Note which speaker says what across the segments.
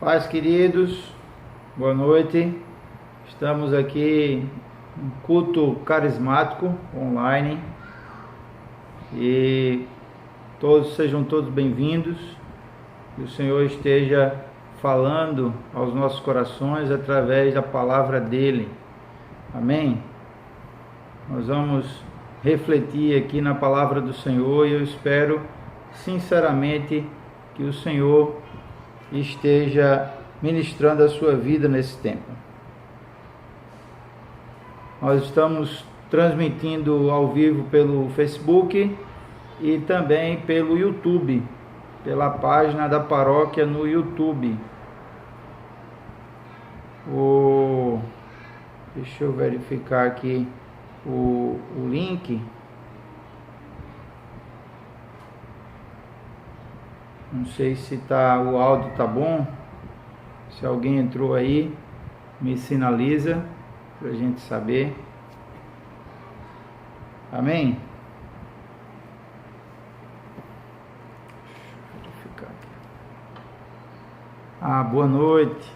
Speaker 1: Paz, queridos, boa noite. Estamos aqui em culto carismático online e sejam todos bem-vindos. Que o Senhor esteja falando aos nossos corações através da palavra dele. Amém? Nós vamos refletir aqui na palavra do Senhor e eu espero sinceramente que o Senhor esteja ministrando a sua vida nesse tempo. Nós estamos transmitindo ao vivo pelo Facebook e também pelo YouTube, pela página da paróquia no YouTube. Deixa eu verificar aqui o link. Não sei se o áudio tá bom. Se alguém entrou aí, me sinaliza para a gente saber. Amém? Deixa eu verificar aqui. Boa noite.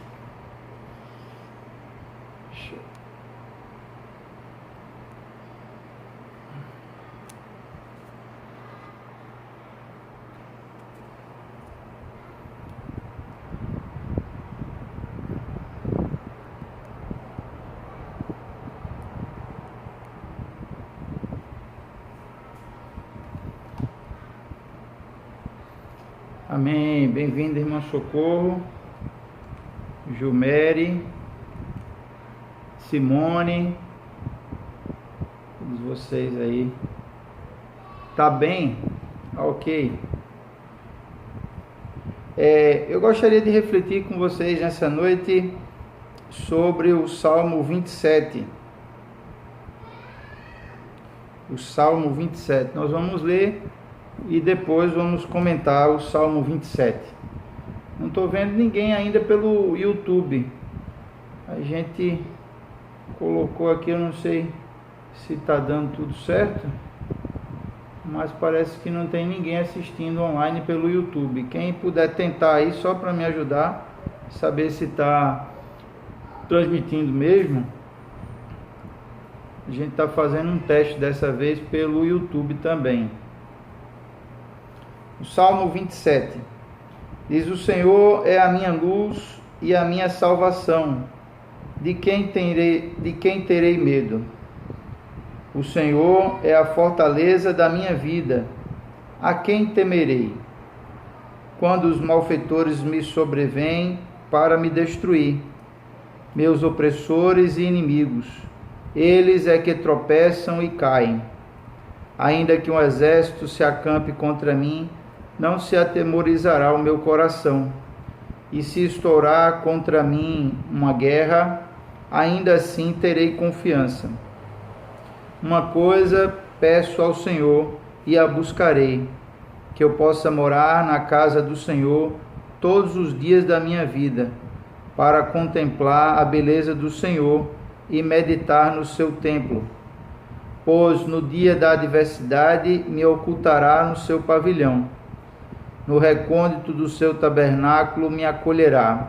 Speaker 1: Amém. Bem-vindo, irmã Socorro, Jumeri, Simone, todos vocês aí. Tá bem? Ok. Eu gostaria de refletir com vocês nessa noite sobre o Salmo 27. O Salmo 27. Nós vamos ler e depois vamos comentar o Salmo 27. Não estou vendo ninguém ainda pelo YouTube. A gente colocou aqui, eu não sei se está dando tudo certo, mas parece que não tem ninguém assistindo online pelo YouTube. Quem puder tentar aí, só para me ajudar, saber se está transmitindo mesmo. A gente está fazendo um teste dessa vez pelo YouTube também. O Salmo 27 diz: o Senhor é a minha luz e a minha salvação, de quem terei medo? O Senhor é a fortaleza da minha vida, a quem temerei? Quando os malfeitores me sobrevêm para me destruir, meus opressores e inimigos, eles é que tropeçam e caem. Ainda que um exército se acampe contra mim, não se atemorizará o meu coração. E se estourar contra mim uma guerra, ainda assim terei confiança. Uma coisa peço ao Senhor e a buscarei, que eu possa morar na casa do Senhor todos os dias da minha vida, para contemplar a beleza do Senhor e meditar no seu templo. Pois no dia da adversidade me ocultará no seu pavilhão. No recôndito do seu tabernáculo me acolherá.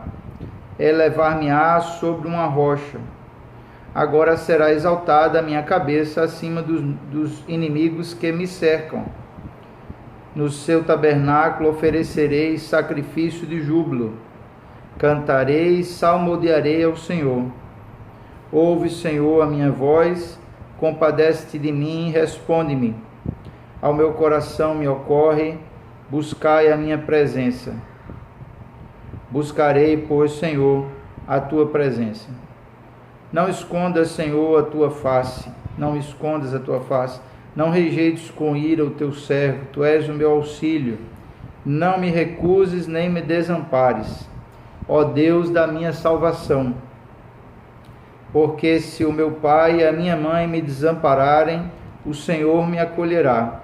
Speaker 1: Elevar-me-á sobre uma rocha. Agora será exaltada a minha cabeça acima dos inimigos que me cercam. No seu tabernáculo oferecerei sacrifício de júbilo. Cantarei e salmodiarei ao Senhor. Ouve, Senhor, a minha voz, compadece-te de mim e responde-me. Ao meu coração me ocorre, buscai a minha presença. Buscarei, pois, Senhor, a tua presença. Não escondas, Senhor, a tua face. Não escondas a tua face. Não rejeites com ira o teu servo. Tu és o meu auxílio. Não me recuses nem me desampares, ó Deus da minha salvação. Porque se o meu pai e a minha mãe me desampararem, o Senhor me acolherá.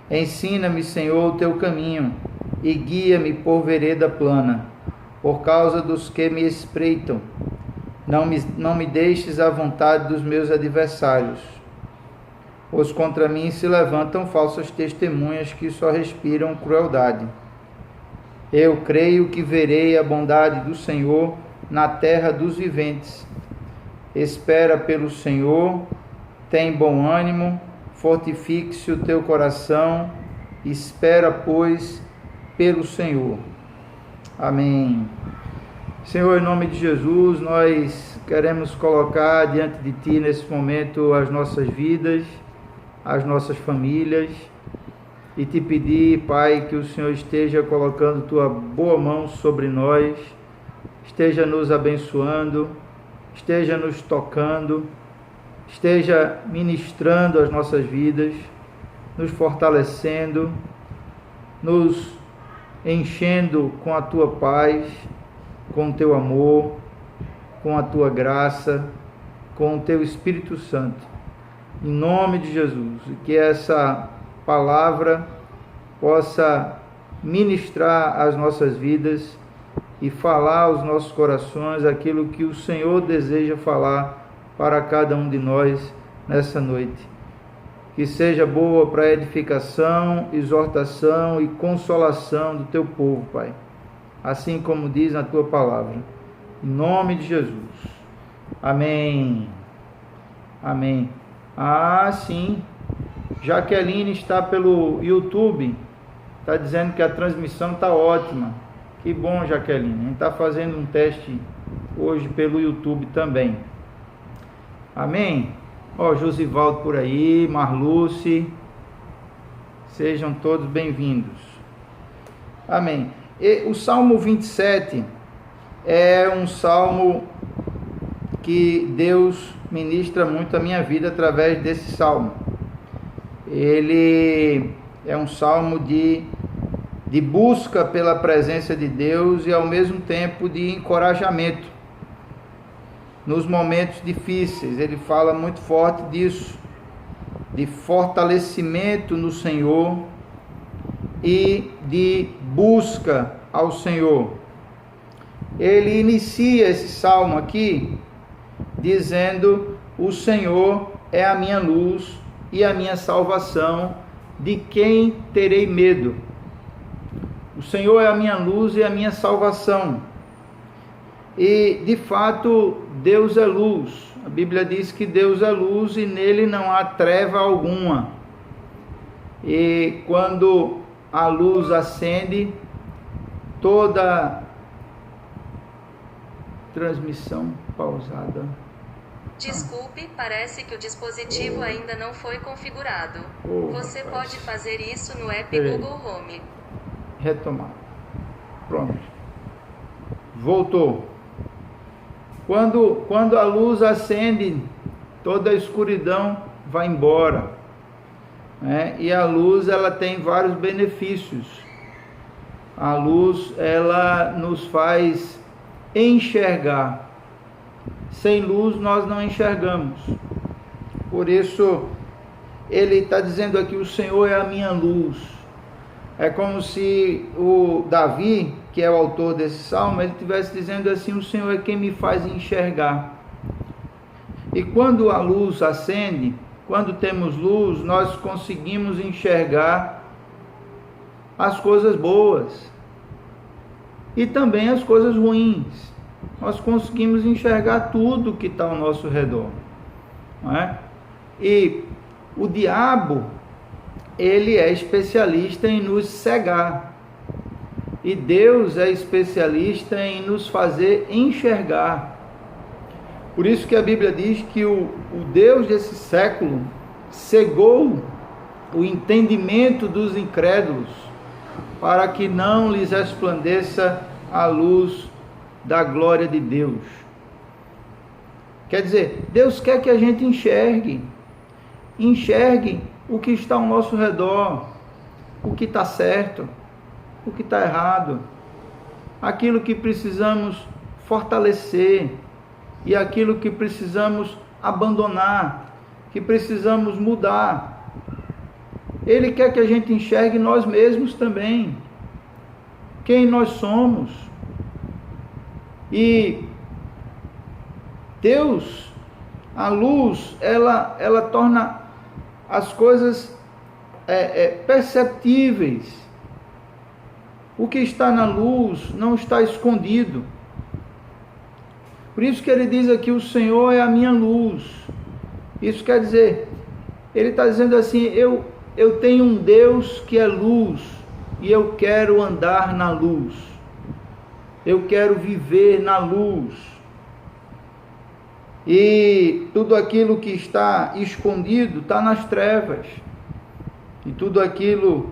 Speaker 1: Ensina-me, Senhor, o teu caminho, e guia-me por vereda plana, por causa dos que me espreitam. Não me deixes à vontade dos meus adversários, pois contra mim se levantam falsas testemunhas que só respiram crueldade. Eu creio que verei a bondade do Senhor na terra dos viventes. Espera pelo Senhor, tem bom ânimo, fortifique-se o teu coração, espera, pois, pelo Senhor. Amém. Senhor, em nome de Jesus, nós queremos colocar diante de Ti nesse momento as nossas vidas, as nossas famílias, e Te pedir, Pai, que o Senhor esteja colocando Tua boa mão sobre nós, esteja nos abençoando, esteja nos tocando, esteja ministrando as nossas vidas, nos fortalecendo, nos enchendo com a Tua paz, com o Teu amor, com a Tua graça, com o Teu Espírito Santo. Em nome de Jesus, que essa palavra possa ministrar as nossas vidas e falar aos nossos corações aquilo que o Senhor deseja falar para cada um de nós nessa noite. Que seja boa para edificação, exortação e consolação do Teu povo, Pai. Assim como diz na Tua palavra. Em nome de Jesus. Amém. Amém. Ah, sim. Jaqueline está pelo YouTube. Está dizendo que a transmissão está ótima. Que bom, Jaqueline. A gente está fazendo um teste hoje pelo YouTube também. Amém? Ó, Josivaldo por aí, Marluce. Sejam todos bem-vindos. Amém. E o Salmo 27 é um salmo que Deus ministra muito a minha vida através desse salmo. Ele é um salmo de busca pela presença de Deus e ao mesmo tempo de encorajamento nos momentos difíceis. Ele fala muito forte disso, de fortalecimento no Senhor e de busca ao Senhor. Ele inicia esse salmo aqui dizendo: o Senhor é a minha luz e a minha salvação, de quem terei medo? O Senhor é a minha luz e a minha salvação. E, de fato, Deus é luz. A Bíblia diz que Deus é luz e nele não há treva alguma. E quando a luz acende, toda transmissão pausada.
Speaker 2: Desculpe, parece que o dispositivo ainda não foi configurado. Você pode fazer isso no app Google Home.
Speaker 1: Retomar. Pronto. Voltou. Quando a luz acende, toda a escuridão vai embora. Né? E a luz, ela tem vários benefícios. A luz, ela nos faz enxergar. Sem luz nós não enxergamos. Por isso ele está dizendo aqui: o Senhor é a minha luz. É como se o Davi, que é o autor desse salmo, ele estivesse dizendo assim: o Senhor é quem me faz enxergar. E quando a luz acende, quando temos luz, nós conseguimos enxergar as coisas boas e também as coisas ruins. Nós conseguimos enxergar tudo que está ao nosso redor, não é? E o diabo, ele é especialista em nos cegar, e Deus é especialista em nos fazer enxergar. Por isso que a Bíblia diz que o Deus desse século cegou o entendimento dos incrédulos, para que não lhes resplandeça a luz da glória de Deus. Quer dizer, Deus quer que a gente enxergue o que está ao nosso redor, o que está certo, o que está errado, aquilo que precisamos fortalecer e aquilo que precisamos abandonar, que precisamos mudar. Ele quer que a gente enxergue nós mesmos também, quem nós somos. E Deus, a luz, ela torna as coisas perceptíveis. O que está na luz não está escondido. Por isso que ele diz aqui, o Senhor é a minha luz. Isso quer dizer, ele está dizendo assim, eu tenho um Deus que é luz, e eu quero andar na luz. Eu quero viver na luz. E tudo aquilo que está escondido está nas trevas. E tudo aquilo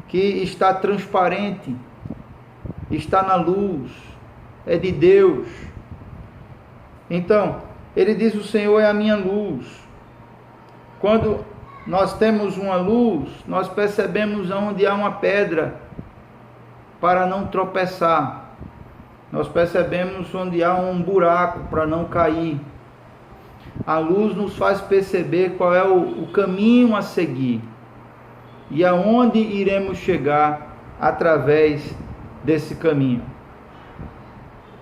Speaker 1: que está transparente está na luz, é de Deus. Então, ele diz, o Senhor é a minha luz. Quando nós temos uma luz, nós percebemos onde há uma pedra para não tropeçar. Nós percebemos onde há um buraco para não cair. A luz nos faz perceber qual é o caminho a seguir e aonde iremos chegar através desse caminho.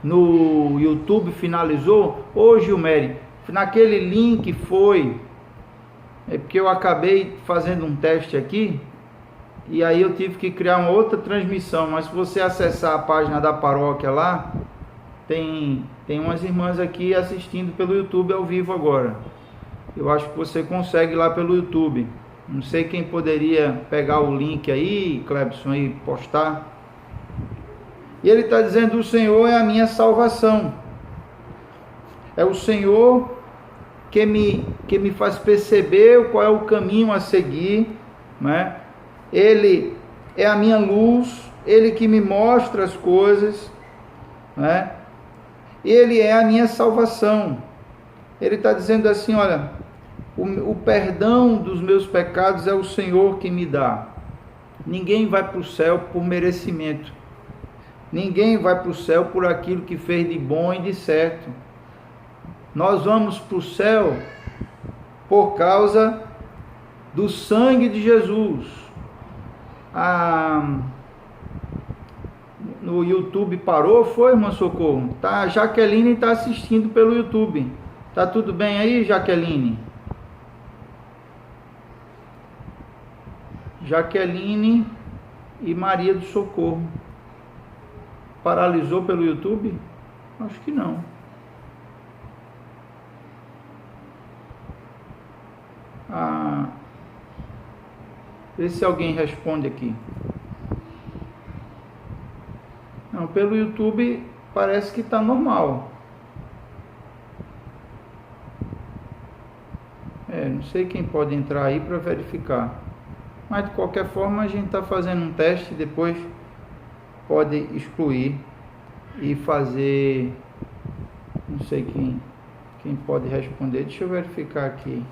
Speaker 1: No YouTube finalizou? Hoje, Gilmere, naquele link foi... É porque eu acabei fazendo um teste aqui e aí eu tive que criar uma outra transmissão, mas se você acessar a página da paróquia lá, tem umas irmãs aqui assistindo pelo YouTube ao vivo agora. Eu acho que você consegue lá pelo YouTube. Não sei quem poderia pegar o link aí, Clebson, e postar. E ele está dizendo, o Senhor é a minha salvação. É o Senhor que me faz perceber qual é o caminho a seguir, né? Ele é a minha luz, Ele que me mostra as coisas, né? Ele é a minha salvação. Ele está dizendo assim, olha, o perdão dos meus pecados é o Senhor que me dá. Ninguém vai para o céu por merecimento. Ninguém vai para o céu por aquilo que fez de bom e de certo. Nós vamos para o céu por causa do sangue de Jesus. No YouTube parou, foi, irmã Socorro? Tá, a Jaqueline está assistindo pelo YouTube. Tá tudo bem aí, Jaqueline? Jaqueline e Maria do Socorro. Paralisou pelo YouTube? Acho que não. Vê se alguém responde aqui. Não, pelo YouTube parece que está normal. Não sei quem pode entrar aí para verificar. Mas de qualquer forma a gente está fazendo um teste, depois pode excluir e fazer. Não sei quem pode responder. Deixa eu verificar aqui.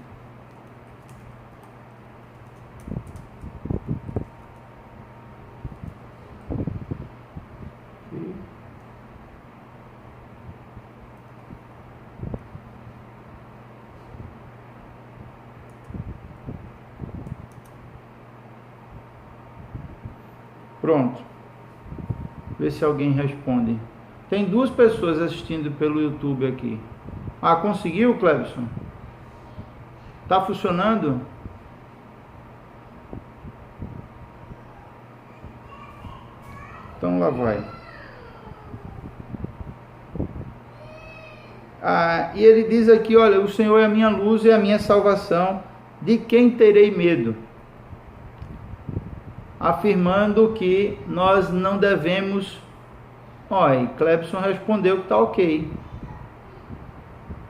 Speaker 1: Pronto. Vê se alguém responde. Tem 2 pessoas assistindo pelo YouTube aqui. Conseguiu, Clebson? Tá funcionando? Então lá vai. E ele diz aqui, olha, o Senhor é a minha luz e a minha salvação. De quem terei medo? Afirmando que nós não devemos... Olha, Clebson respondeu que está ok.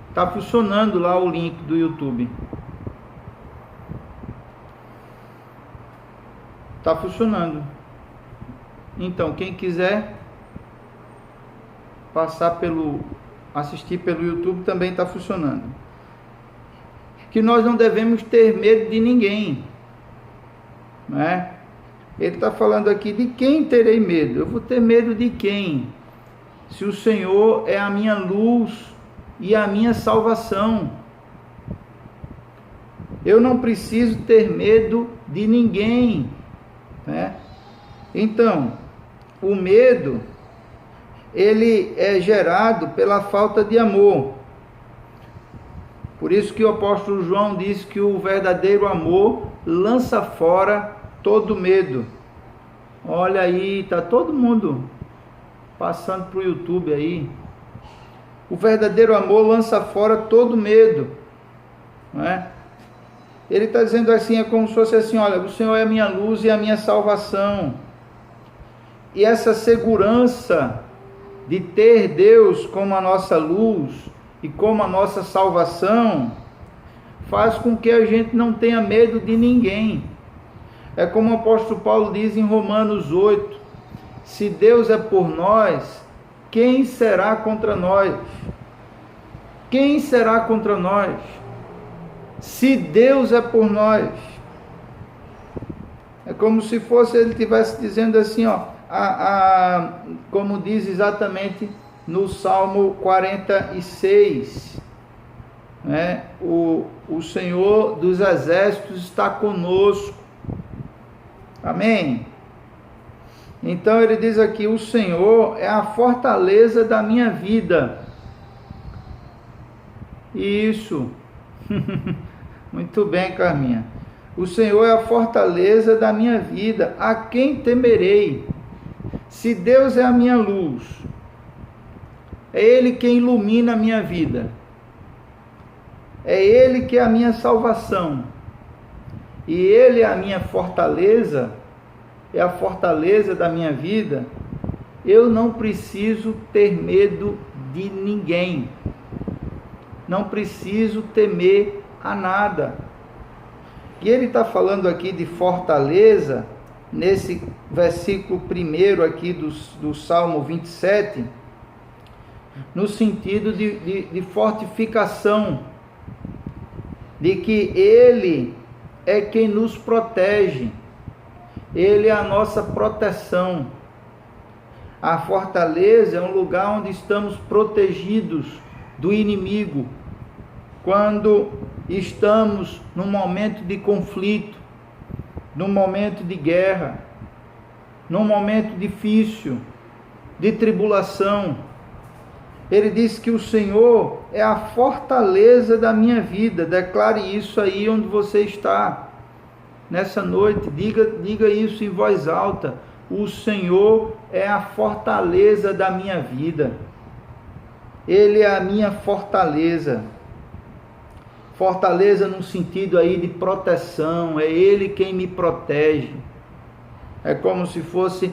Speaker 1: Está funcionando lá o link do YouTube. Está funcionando. Então, quem quiser assistir pelo YouTube também está funcionando. Que nós não devemos ter medo de ninguém, né? Ele está falando aqui, de quem terei medo? Eu vou ter medo de quem? Se o Senhor é a minha luz e a minha salvação. Eu não preciso ter medo de ninguém, né? Então, o medo, ele é gerado pela falta de amor. Por isso que o apóstolo João diz que o verdadeiro amor lança fora todo medo. Olha aí, tá todo mundo passando para o YouTube aí. O verdadeiro amor lança fora todo medo, não é? Ele está dizendo assim, é como se fosse assim, olha, o Senhor é a minha luz e a minha salvação. E essa segurança de ter Deus como a nossa luz e como a nossa salvação faz com que a gente não tenha medo de ninguém. É como o apóstolo Paulo diz em Romanos 8, se Deus é por nós, quem será contra nós? Quem será contra nós? Se Deus é por nós. É como se fosse ele estivesse dizendo assim, ó, como diz exatamente no Salmo 46, né? O Senhor dos exércitos está conosco. Amém? Então ele diz aqui, o Senhor é a fortaleza da minha vida. Isso. Muito bem, Carminha. O Senhor é a fortaleza da minha vida. A quem temerei? Se Deus é a minha luz, é Ele quem ilumina a minha vida. É Ele que é a minha salvação. E Ele é a minha fortaleza, é a fortaleza da minha vida. Eu não preciso ter medo de ninguém. Não preciso temer a nada. E ele está falando aqui de fortaleza, nesse versículo 1 aqui do Salmo 27, no sentido de fortificação, de que Ele é quem nos protege, Ele é a nossa proteção. A fortaleza é um lugar onde estamos protegidos do inimigo, quando estamos num momento de conflito, num momento de guerra, num momento difícil, de tribulação. Ele diz que o Senhor é a fortaleza da minha vida. Declare isso aí onde você está. Nessa noite, diga isso em voz alta. O Senhor é a fortaleza da minha vida. Ele é a minha fortaleza. Fortaleza no sentido aí de proteção. É Ele quem me protege. É como se fosse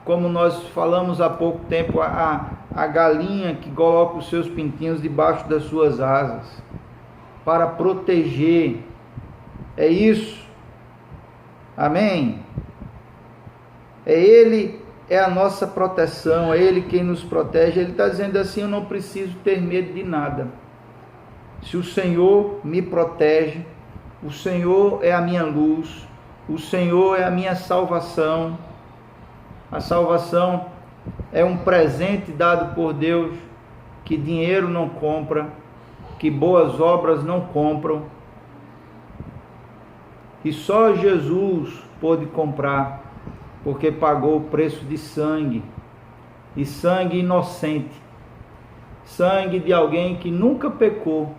Speaker 1: como nós falamos há pouco tempo, a galinha que coloca os seus pintinhos debaixo das suas asas para proteger. É isso. Amém? Ele é a nossa proteção, é Ele quem nos protege. Ele está dizendo assim, eu não preciso ter medo de nada. Se o Senhor me protege, o Senhor é a minha luz, o Senhor é a minha salvação. A salvação é um presente dado por Deus que dinheiro não compra, que boas obras não compram. E só Jesus pôde comprar, porque pagou o preço de sangue, e sangue inocente, sangue de alguém que nunca pecou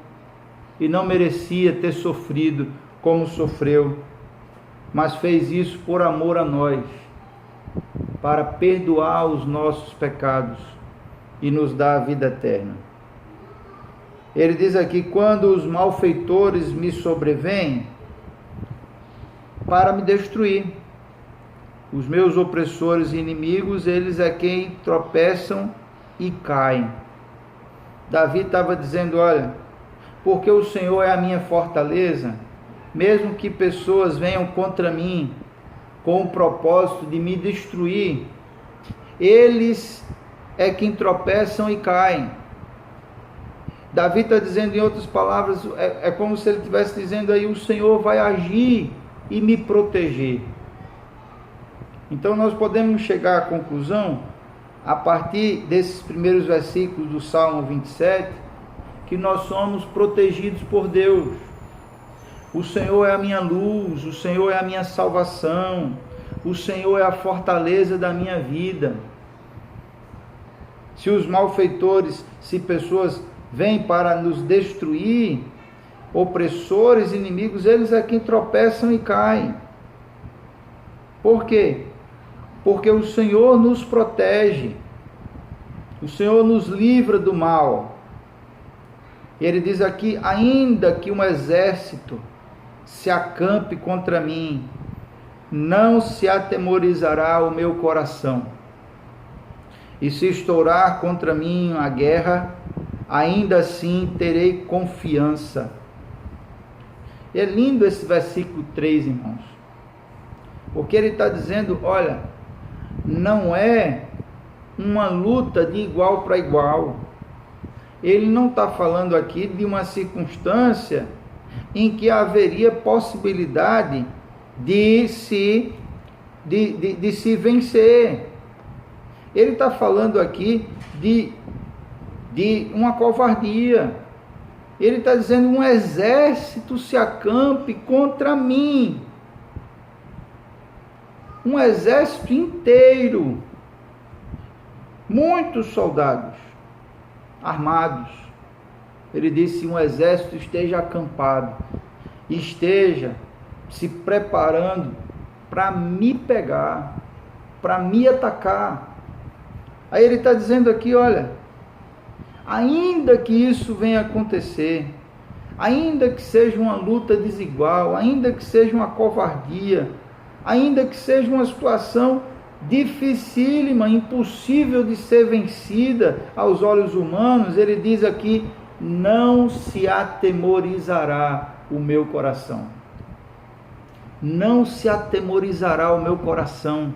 Speaker 1: e não merecia ter sofrido como sofreu, mas fez isso por amor a nós, para perdoar os nossos pecados e nos dar a vida eterna. Ele diz aqui, quando os malfeitores me sobrevêm para me destruir, os meus opressores e inimigos, eles é quem tropeçam e caem. Davi estava dizendo, olha, porque o Senhor é a minha fortaleza, mesmo que pessoas venham contra mim com o propósito de me destruir, eles é quem tropeçam e caem. Davi está dizendo, em outras palavras, é como se ele estivesse dizendo aí, o Senhor vai agir e me proteger. Então nós podemos chegar à conclusão, a partir desses primeiros versículos do Salmo 27, que nós somos protegidos por Deus. O Senhor é a minha luz, o Senhor é a minha salvação, o Senhor é a fortaleza da minha vida. Se os malfeitores, se pessoas vêm para nos destruir, opressores, inimigos, eles é quem tropeçam e caem. Por quê? porque o Senhor nos protege, o Senhor nos livra do mal. Ele diz aqui: ainda que um exército se acampe contra mim, não se atemorizará o meu coração. E se estourar contra mim a guerra, ainda assim terei confiança. E é lindo esse versículo 3, irmãos, porque ele está dizendo: olha, não é uma luta de igual para igual. Ele não está falando aqui de uma circunstância em que haveria possibilidade de se vencer. Ele está falando aqui de uma covardia. Ele está dizendo: um exército se acampe contra mim. Um exército inteiro. Muitos soldados armados. Ele disse: um exército esteja acampado, esteja se preparando para me pegar, para me atacar. Aí ele está dizendo aqui: olha, ainda que isso venha acontecer, ainda que seja uma luta desigual, ainda que seja uma covardia, ainda que seja uma situação dificílima, impossível de ser vencida aos olhos humanos, ele diz aqui: não se atemorizará o meu coração. Não se atemorizará o meu coração.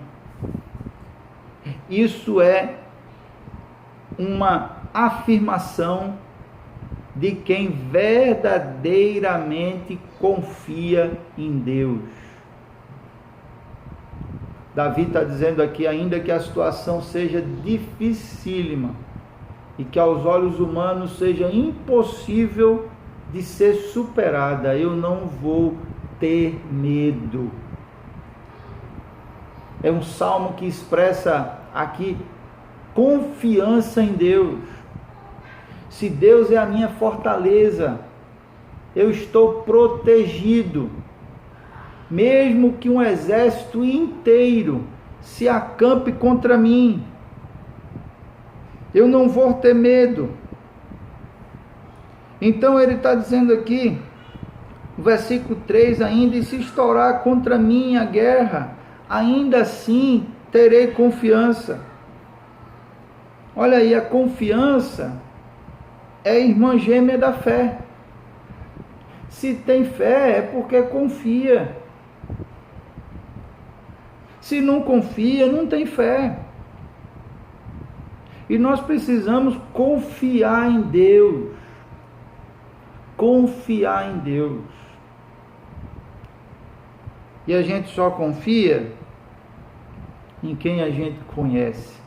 Speaker 1: Isso é uma afirmação de quem verdadeiramente confia em Deus. Davi está dizendo aqui: ainda que a situação seja dificílima e que aos olhos humanos seja impossível de ser superada, eu não vou ter medo. É um salmo que expressa aqui confiança em Deus. Se Deus é a minha fortaleza, eu estou protegido. Mesmo que um exército inteiro se acampe contra mim, eu não vou ter medo. Então ele está dizendo aqui, no versículo 3 ainda: e se estourar contra mim a guerra, ainda assim terei confiança. Olha aí, a confiança é a irmã gêmea da fé. Se tem fé é porque confia. Se não confia, não tem fé. E nós precisamos confiar em Deus. Confiar em Deus. E a gente só confia em quem a gente conhece.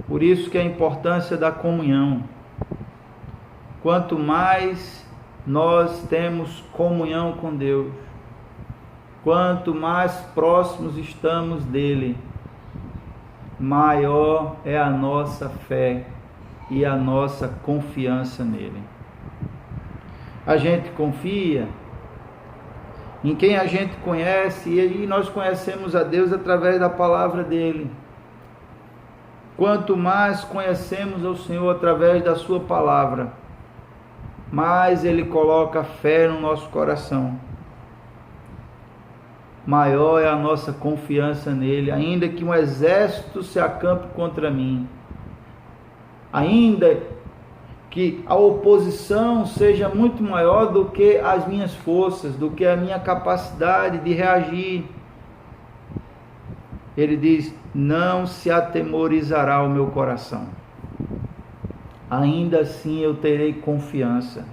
Speaker 1: Por isso que a importância da comunhão. Quanto mais nós temos comunhão com Deus, quanto mais próximos estamos dele, maior é a nossa fé e a nossa confiança nele. A gente confia em quem a gente conhece, e aí nós conhecemos a Deus através da palavra dele. Quanto mais conhecemos ao Senhor através da sua palavra, mais ele coloca fé no nosso coração. Maior é a nossa confiança nele. Ainda que um exército se acampe contra mim, ainda que a oposição seja muito maior do que as minhas forças, do que a minha capacidade de reagir, ele diz: não se atemorizará o meu coração. Ainda assim eu terei confiança.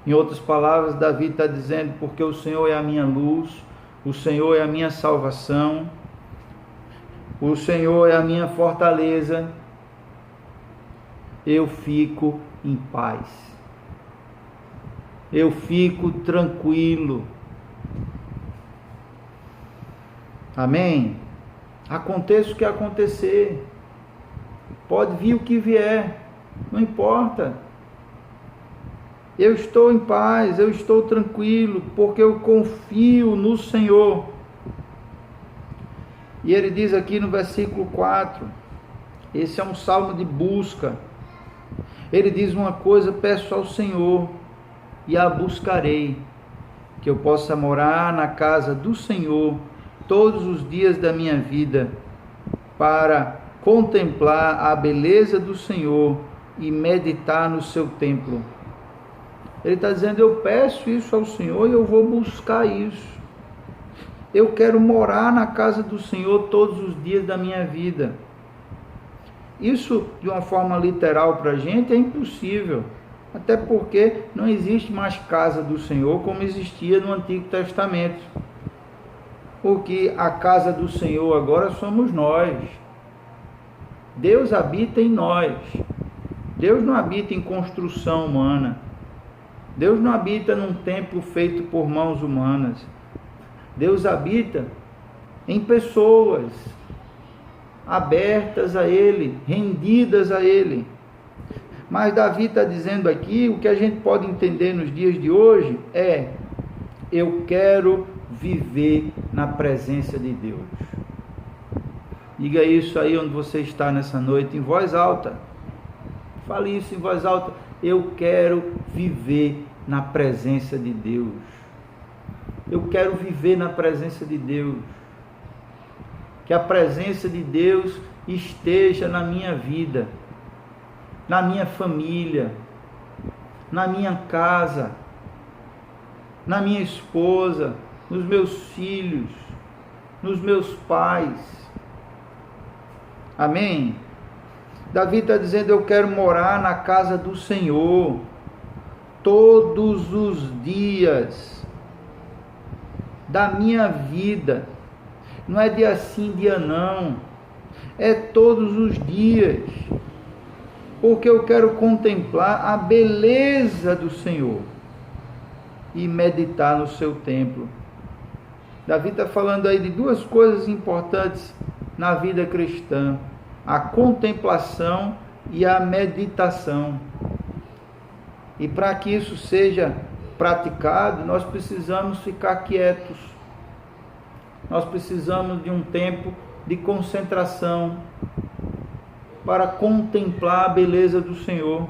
Speaker 1: Em outras palavras, Davi está dizendo: porque o Senhor é a minha luz, o Senhor é a minha salvação, o Senhor é a minha fortaleza, eu fico em paz, eu fico tranquilo. Amém? Aconteça o que acontecer, pode vir o que vier, não importa. Eu estou em paz, eu estou tranquilo, porque eu confio no Senhor. E ele diz aqui no versículo 4, esse é um salmo de busca. Ele diz uma coisa: peço ao Senhor e a buscarei, que eu possa morar na casa do Senhor todos os dias da minha vida, para contemplar a beleza do Senhor e meditar no seu templo. Ele está dizendo: eu peço isso ao Senhor e eu vou buscar isso. Eu quero morar na casa do Senhor todos os dias da minha vida. Isso, de uma forma literal para a gente, é impossível. Até porque não existe mais casa do Senhor como existia no Antigo Testamento. Porque a casa do Senhor agora somos nós. Deus habita em nós. Deus não habita em construção humana. Deus não habita num templo feito por mãos humanas. Deus habita em pessoas abertas a Ele, rendidas a Ele. Mas Davi está dizendo aqui, o que a gente pode entender nos dias de hoje é: eu quero viver na presença de Deus. Diga isso aí onde você está nessa noite, em voz alta. Fale isso em voz alta: eu quero viver na presença de Deus. Eu quero viver na presença de Deus. Que a presença de Deus esteja na minha vida, na minha família, na minha casa, na minha esposa, nos meus filhos, nos meus pais. Amém? Davi está dizendo: eu quero morar na casa do Senhor todos os dias da minha vida. Não é dia sim, dia não. É todos os dias. Porque eu quero contemplar a beleza do Senhor e meditar no seu templo. Davi está falando aí de duas coisas importantes na vida cristã: a contemplação e a meditação. E para que isso seja praticado, nós precisamos ficar quietos. Nós precisamos de um tempo de concentração para contemplar a beleza do Senhor.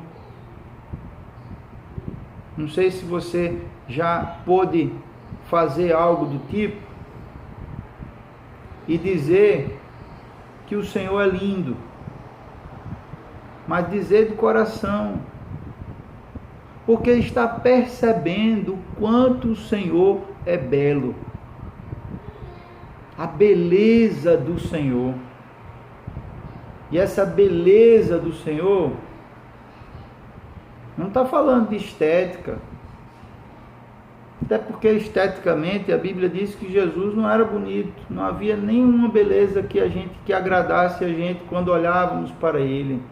Speaker 1: Não sei se você já pôde fazer algo do tipo e dizer que o Senhor é lindo, mas dizer de coração, porque está percebendo o quanto o Senhor é belo. A beleza do Senhor. E essa beleza do Senhor não está falando de estética. Até porque esteticamente a Bíblia diz que Jesus não era bonito. Não havia nenhuma beleza que agradasse a gente quando olhávamos para Ele.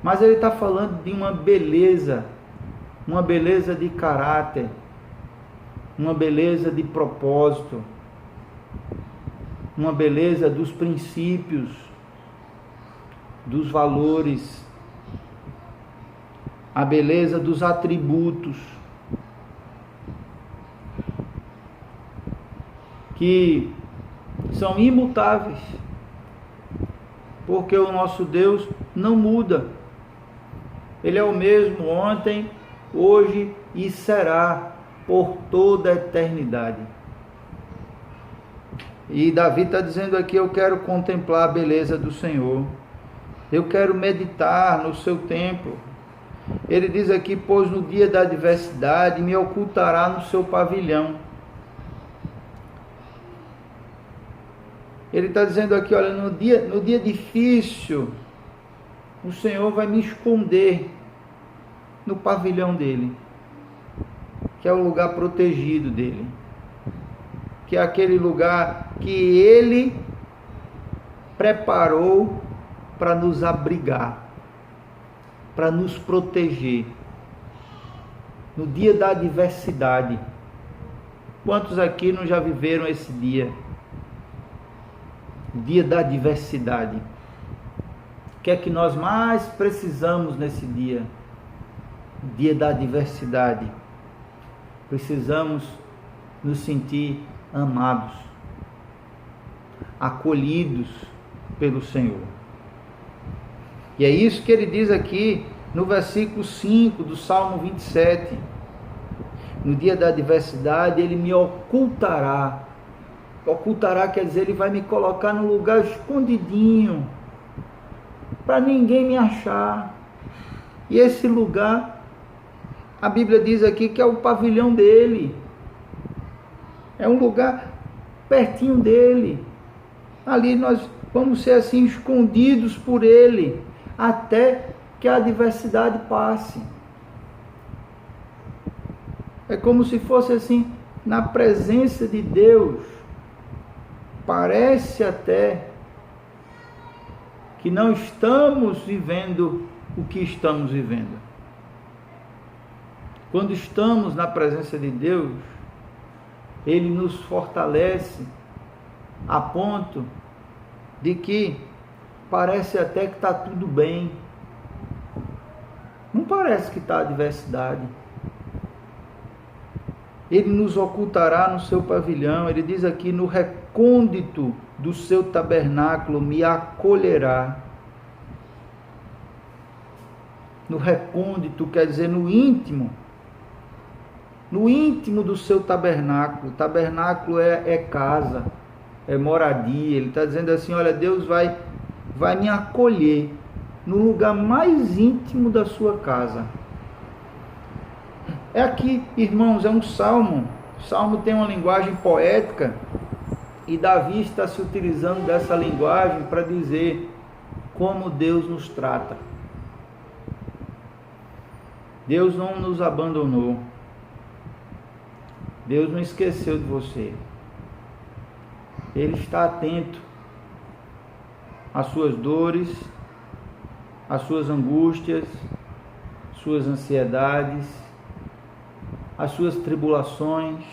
Speaker 1: Mas Ele está falando de uma beleza de caráter, uma beleza de propósito, uma beleza dos princípios, dos valores, a beleza dos atributos que são imutáveis, porque o nosso Deus não muda. Ele é o mesmo ontem, hoje e será por toda a eternidade. E Davi está dizendo aqui: eu quero contemplar a beleza do Senhor, eu quero meditar no seu templo. Ele diz aqui: pois no dia da adversidade me ocultará no seu pavilhão. Ele está dizendo aqui: olha, no dia difícil, o Senhor vai me esconder no pavilhão dele, que é o lugar protegido dele, que é aquele lugar que ele preparou para nos abrigar, para nos proteger no dia da adversidade. Quantos aqui não já viveram esse dia? O dia da adversidade. O que é que nós mais precisamos nesse dia? O dia da adversidade. Precisamos nos sentir amados. acolhidos pelo Senhor. E é isso que ele diz aqui no versículo 5 do Salmo 27. No dia da adversidade ele me ocultará. Ocultará quer dizer, ele vai me colocar num lugar escondidinho, para ninguém me achar. E esse lugar, a Bíblia diz aqui que é o pavilhão dele. É um lugar pertinho dele. Ali nós vamos ser assim escondidos por ele, até que a adversidade passe. É como se fosse assim, na presença de Deus. Parece até que não estamos vivendo o que estamos vivendo. Quando estamos na presença de Deus, Ele nos fortalece a ponto de que parece até que está tudo bem. Não parece que está adversidade. Ele nos ocultará no seu pavilhão. Ele diz aqui, no recôndito do seu tabernáculo me acolherá. No recôndito quer dizer no íntimo. No íntimo do seu tabernáculo. Tabernáculo é casa, é moradia. Ele está dizendo assim, olha, Deus vai me acolher no lugar mais íntimo da sua casa. É aqui, irmãos, é um salmo. O salmo tem uma linguagem poética e Davi está se utilizando dessa linguagem para dizer como Deus nos trata. Deus não nos abandonou. Deus não esqueceu de você. Ele está atento às suas dores, às suas angústias, suas ansiedades, as suas tribulações.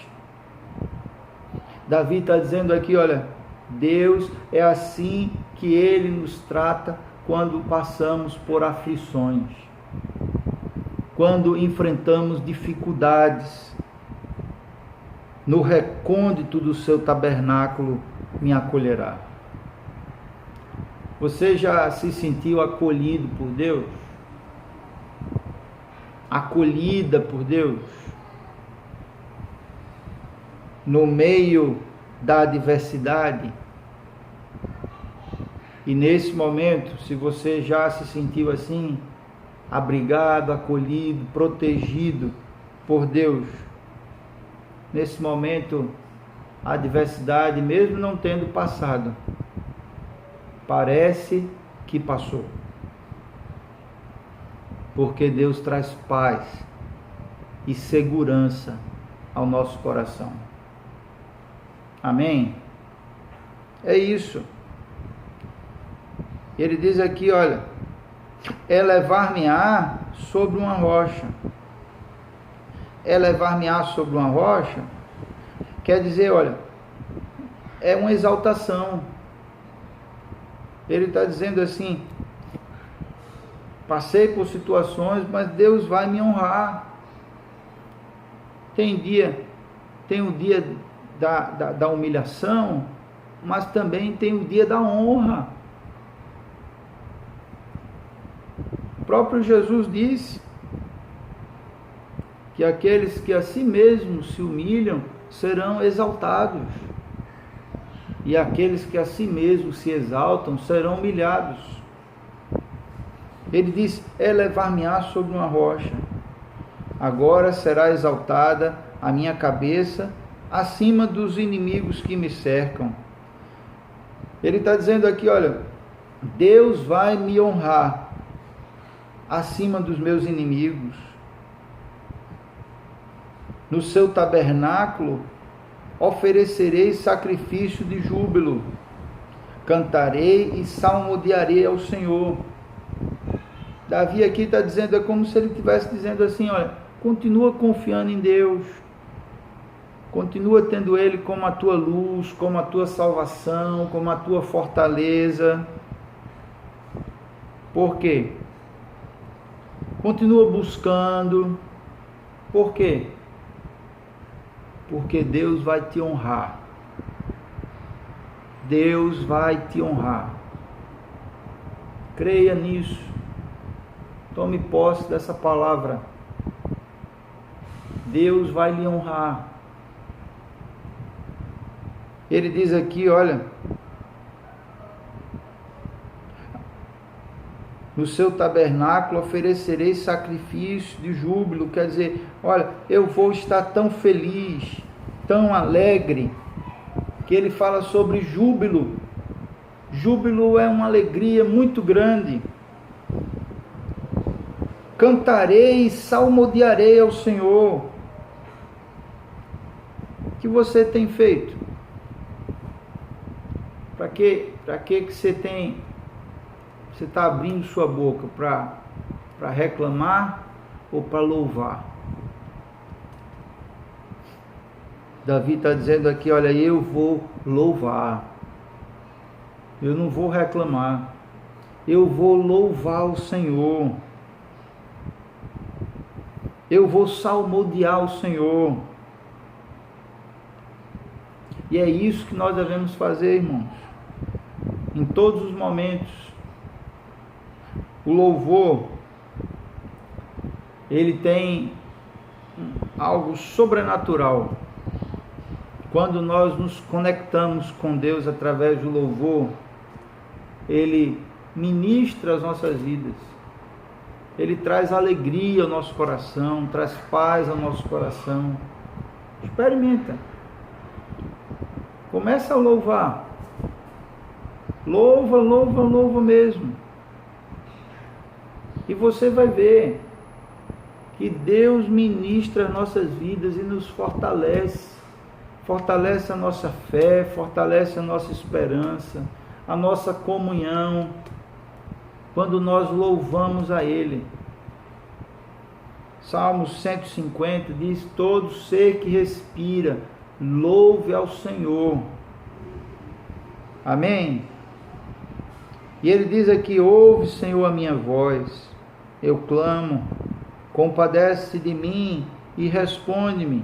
Speaker 1: Davi está dizendo aqui, olha, Deus é assim que Ele nos trata quando passamos por aflições, quando enfrentamos dificuldades. No recôndito do seu tabernáculo me acolherá. Você já se sentiu acolhido por Deus? Acolhida por Deus? No meio da adversidade? E nesse momento, se você já se sentiu assim, abrigado, acolhido, protegido por Deus, nesse momento, a adversidade, mesmo não tendo passado, parece que passou. Porque Deus traz paz e segurança ao nosso coração. Amém? É isso. Ele diz aqui, olha, elevar-me-á sobre uma rocha. Elevar-me-á sobre uma rocha quer dizer, olha, é uma exaltação. Ele está dizendo assim, passei por situações, mas Deus vai me honrar. Tem o dia da humilhação, mas também tem o dia da honra. O próprio Jesus disse que aqueles que a si mesmos se humilham serão exaltados, e aqueles que a si mesmos se exaltam serão humilhados. Ele diz, elevar-me-á sobre uma rocha, agora será exaltada a minha cabeça acima dos inimigos que me cercam. Ele está dizendo aqui, olha, Deus vai me honrar acima dos meus inimigos. No seu tabernáculo oferecerei sacrifício de júbilo, cantarei e salmodiarei ao Senhor. Davi aqui está dizendo, é como se ele estivesse dizendo assim, olha, continua confiando em Deus, continua tendo Ele como a tua luz, como a tua salvação, como a tua fortaleza. Por quê? Continua buscando. Por quê? Porque Deus vai te honrar. Deus vai te honrar. Creia nisso. Tome posse dessa palavra. Deus vai lhe honrar. Ele diz aqui, olha, no seu tabernáculo oferecerei sacrifício de júbilo. Quer dizer, olha, eu vou estar tão feliz, tão alegre, que ele fala sobre júbilo. Júbilo é uma alegria muito grande. Cantarei e salmodiarei ao Senhor. O que você tem feito? Para que você está abrindo sua boca? Para reclamar ou para louvar? Davi está dizendo aqui, olha, eu vou louvar. Eu não vou reclamar. Eu vou louvar o Senhor. Eu vou salmodiar o Senhor. E é isso que nós devemos fazer, irmãos. Em todos os momentos. O louvor, ele tem algo sobrenatural. Quando nós nos conectamos com Deus através do louvor, ele ministra as nossas vidas. Ele traz alegria ao nosso coração, traz paz ao nosso coração. Experimenta. Começa a louvar. Louva, louva, louva mesmo. E você vai ver que Deus ministra as nossas vidas e nos fortalece. Fortalece a nossa fé, fortalece a nossa esperança, a nossa comunhão, quando nós louvamos a Ele. Salmos 150 diz, todo ser que respira, louve ao Senhor. Amém? E ele diz aqui, ouve, Senhor, a minha voz, eu clamo, compadece de mim e responde-me.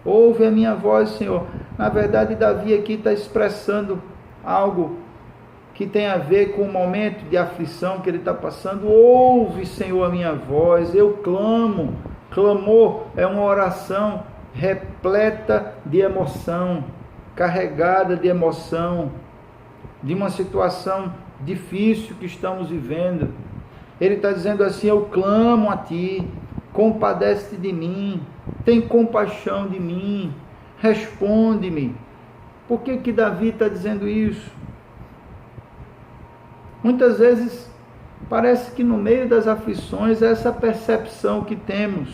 Speaker 1: Ouve a minha voz, Senhor. Na verdade, Davi aqui está expressando algo que tem a ver com o momento de aflição que ele está passando. Ouve, Senhor, a minha voz, eu clamo. Clamor é uma oração repleta de emoção, carregada de emoção, de uma situação difícil que estamos vivendo. Ele está dizendo assim, eu clamo a Ti, compadece-te de mim, tem compaixão de mim, responde-me. Por que Davi está dizendo isso? Muitas vezes parece que no meio das aflições é essa percepção que temos,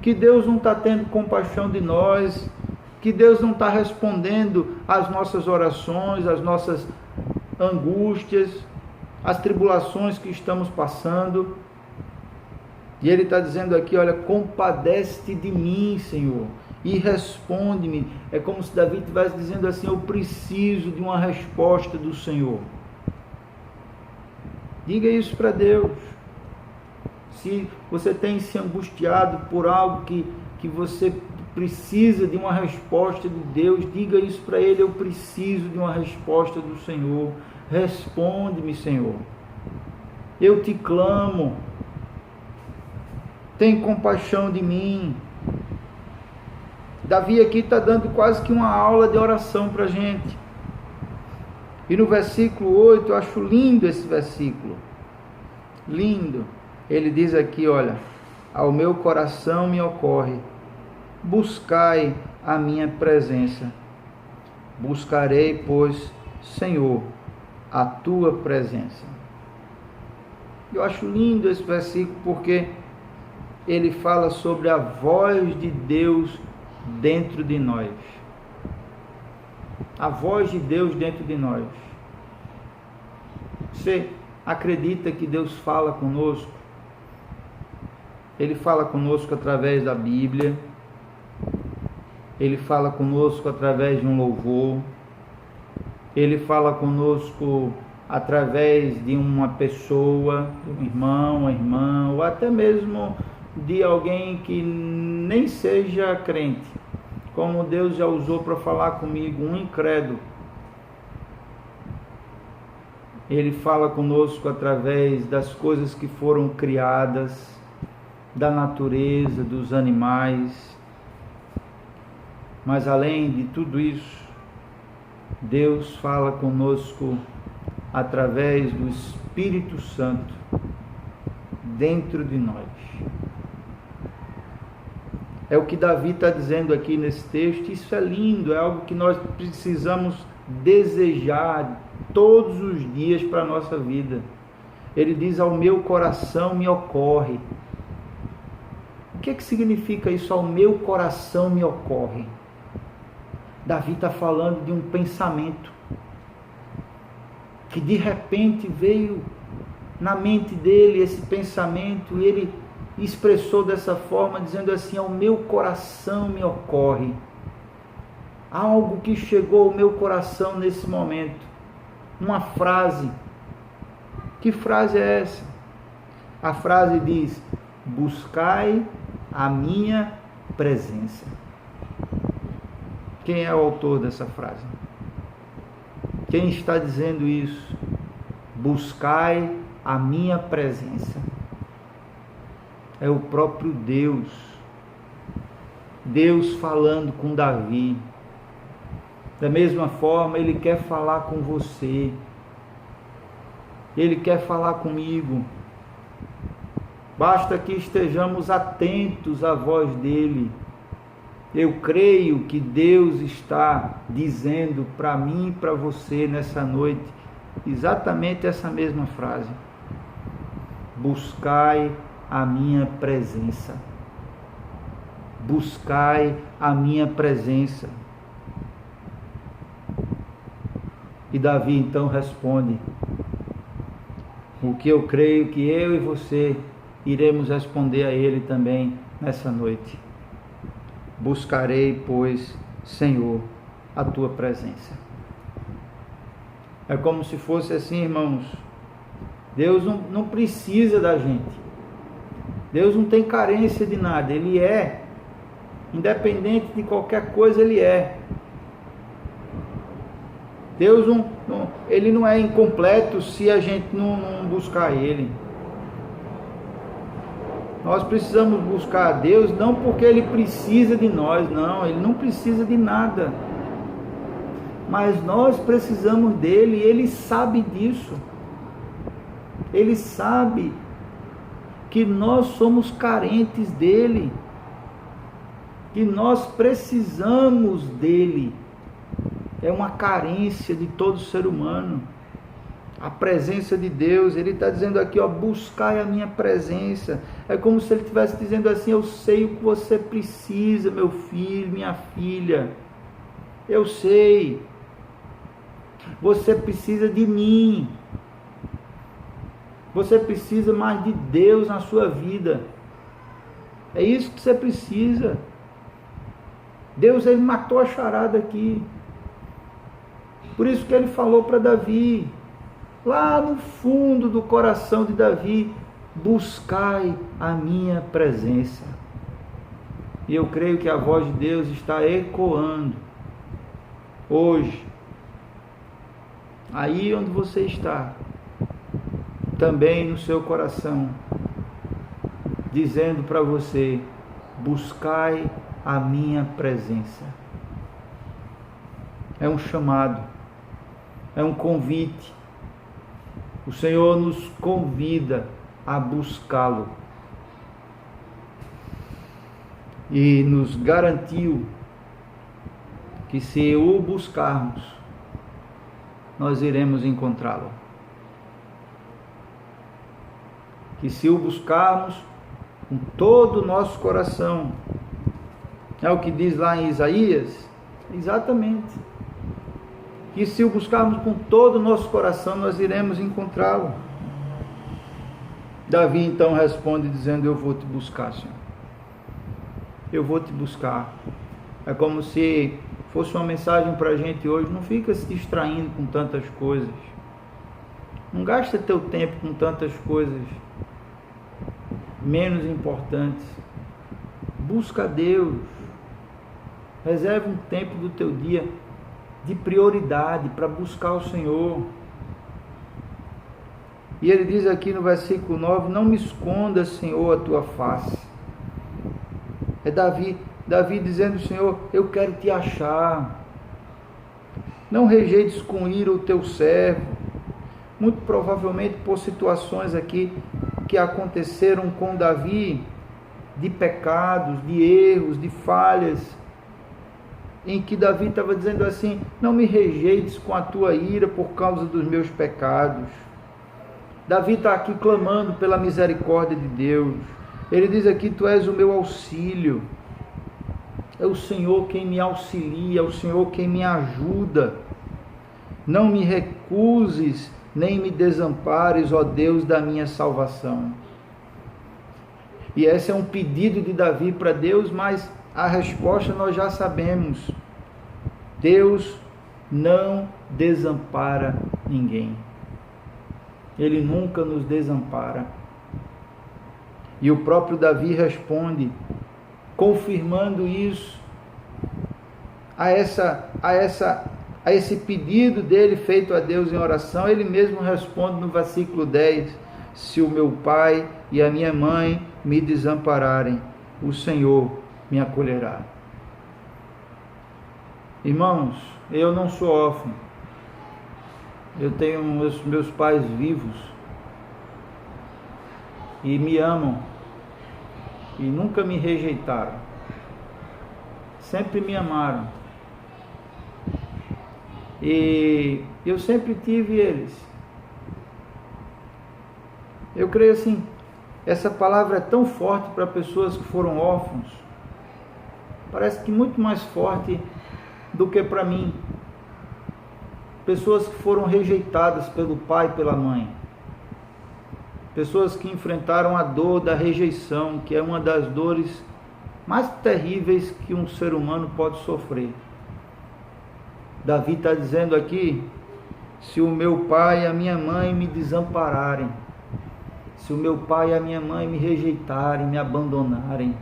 Speaker 1: que Deus não está tendo compaixão de nós, que Deus não está respondendo às nossas orações, às nossas angústias, às tribulações que estamos passando. E ele está dizendo aqui, olha, compadece-te de mim, Senhor, e responde-me. É como se Davi estivesse dizendo assim, eu preciso de uma resposta do Senhor. Diga isso para Deus. Se você tem se angustiado por algo que você precisa de uma resposta de Deus, diga isso para Ele, eu preciso de uma resposta do Senhor. Responde-me, Senhor. Eu te clamo. Tem compaixão de mim. Davi aqui está dando quase que uma aula de oração para a gente. E no versículo 8, eu acho lindo esse versículo. Lindo. Ele diz aqui, olha, ao meu coração me ocorre, buscai a minha presença. Buscarei, pois, Senhor, a tua presença. Eu acho lindo esse versículo porque ele fala sobre a voz de Deus dentro de nós. A voz de Deus dentro de nós. Você acredita que Deus fala conosco? Ele fala conosco através da Bíblia. Ele fala conosco através de um louvor. Ele fala conosco através de uma pessoa, um irmão, uma irmã, ou até mesmo de alguém que nem seja crente. como Deus já usou para falar comigo, um incrédulo. Ele fala conosco através das coisas que foram criadas, da natureza, dos animais. Mas além de tudo isso, Deus fala conosco através do Espírito Santo dentro de nós. É o que Davi está dizendo aqui nesse texto. Isso é lindo, é algo que nós precisamos desejar todos os dias para a nossa vida. Ele diz: ao meu coração me ocorre. O que significa isso? Ao meu coração me ocorre. Davi está falando de um pensamento que de repente veio na mente dele, esse pensamento, e ele expressou dessa forma, dizendo assim: ao meu coração me ocorre. Algo que chegou ao meu coração nesse momento. Uma frase. Que frase é essa? A frase diz: buscai a minha presença. Quem é o autor dessa frase? Quem está dizendo isso? Buscai a minha presença. É o próprio Deus. Deus falando com Davi. Da mesma forma, Ele quer falar com você. Ele quer falar comigo. Basta que estejamos atentos à voz dEle. Eu creio que Deus está dizendo para mim e para você nessa noite exatamente essa mesma frase: buscai a minha presença. Buscai a minha presença. E Davi então responde o que eu creio que eu e você iremos responder a ele também nessa noite: buscarei, pois, Senhor, a tua presença. É como se fosse assim, irmãos. Deus não precisa da gente. Deus não tem carência de nada. Ele é, independente de qualquer coisa, Ele é. Deus Ele não é incompleto se a gente não buscar Ele. Nós precisamos buscar a Deus não porque Ele precisa de nós, não. Ele não precisa de nada. Mas nós precisamos dEle e Ele sabe disso. Ele sabe que nós somos carentes dEle. Que nós precisamos dEle. É uma carência de todo ser humano. A presença de Deus. Ele está dizendo aqui, ó, buscai a minha presença. É como se Ele estivesse dizendo assim: eu sei o que você precisa, meu filho, minha filha. Eu sei. Você precisa de mim. Você precisa mais de Deus na sua vida. É isso que você precisa. Deus, Ele matou a charada aqui. Por isso que Ele falou para Davi, lá no fundo do coração de Davi: buscai a minha presença. E eu creio que a voz de Deus está ecoando hoje, aí onde você está, também no seu coração, dizendo para você: buscai a minha presença. É um chamado, é um convite. O Senhor nos convida a buscá-lo e nos garantiu que se o buscarmos, nós iremos encontrá-lo. Que se o buscarmos com todo o nosso coração, é o que diz lá em Isaías, exatamente. Que se o buscarmos com todo o nosso coração, nós iremos encontrá-lo. Davi então responde dizendo: eu vou te buscar, Senhor. Eu vou te buscar. É como se fosse uma mensagem para a gente hoje. Não fica se distraindo com tantas coisas. Não gasta teu tempo com tantas coisas menos importantes. Busca a Deus. Reserva um tempo do teu dia de prioridade para buscar o Senhor. E ele diz aqui no versículo 9, não me esconda, Senhor, a tua face. É Davi dizendo, Senhor, eu quero te achar. Não rejeites com ira o teu servo. Muito provavelmente por situações aqui que aconteceram com Davi, de pecados, de erros, de falhas, em que Davi estava dizendo assim, não me rejeites com a tua ira por causa dos meus pecados. Davi está aqui clamando pela misericórdia de Deus. Ele diz aqui, tu és o meu auxílio. É o Senhor quem me auxilia, é o Senhor quem me ajuda. Não me recuses, nem me desampares, ó Deus da minha salvação. E esse é um pedido de Davi para Deus, mas a resposta nós já sabemos. Deus não desampara ninguém. Ele nunca nos desampara. E o próprio Davi responde, confirmando isso, a esse pedido dele feito a Deus em oração. Ele mesmo responde no versículo 10, se o meu pai e a minha mãe me desampararem, o Senhor me acolherá. Irmãos, eu não sou órfão. Eu tenho meus pais vivos e me amam e nunca me rejeitaram. Sempre me amaram. E eu sempre tive eles. Eu creio assim, essa palavra é tão forte para pessoas que foram órfãos. Parece que muito mais forte do que para mim. Pessoas que foram rejeitadas pelo pai e pela mãe. Pessoas que enfrentaram a dor da rejeição, que é uma das dores mais terríveis que um ser humano pode sofrer. Davi está dizendo aqui, se o meu pai e a minha mãe me desampararem, se o meu pai e a minha mãe me rejeitarem, me abandonarem,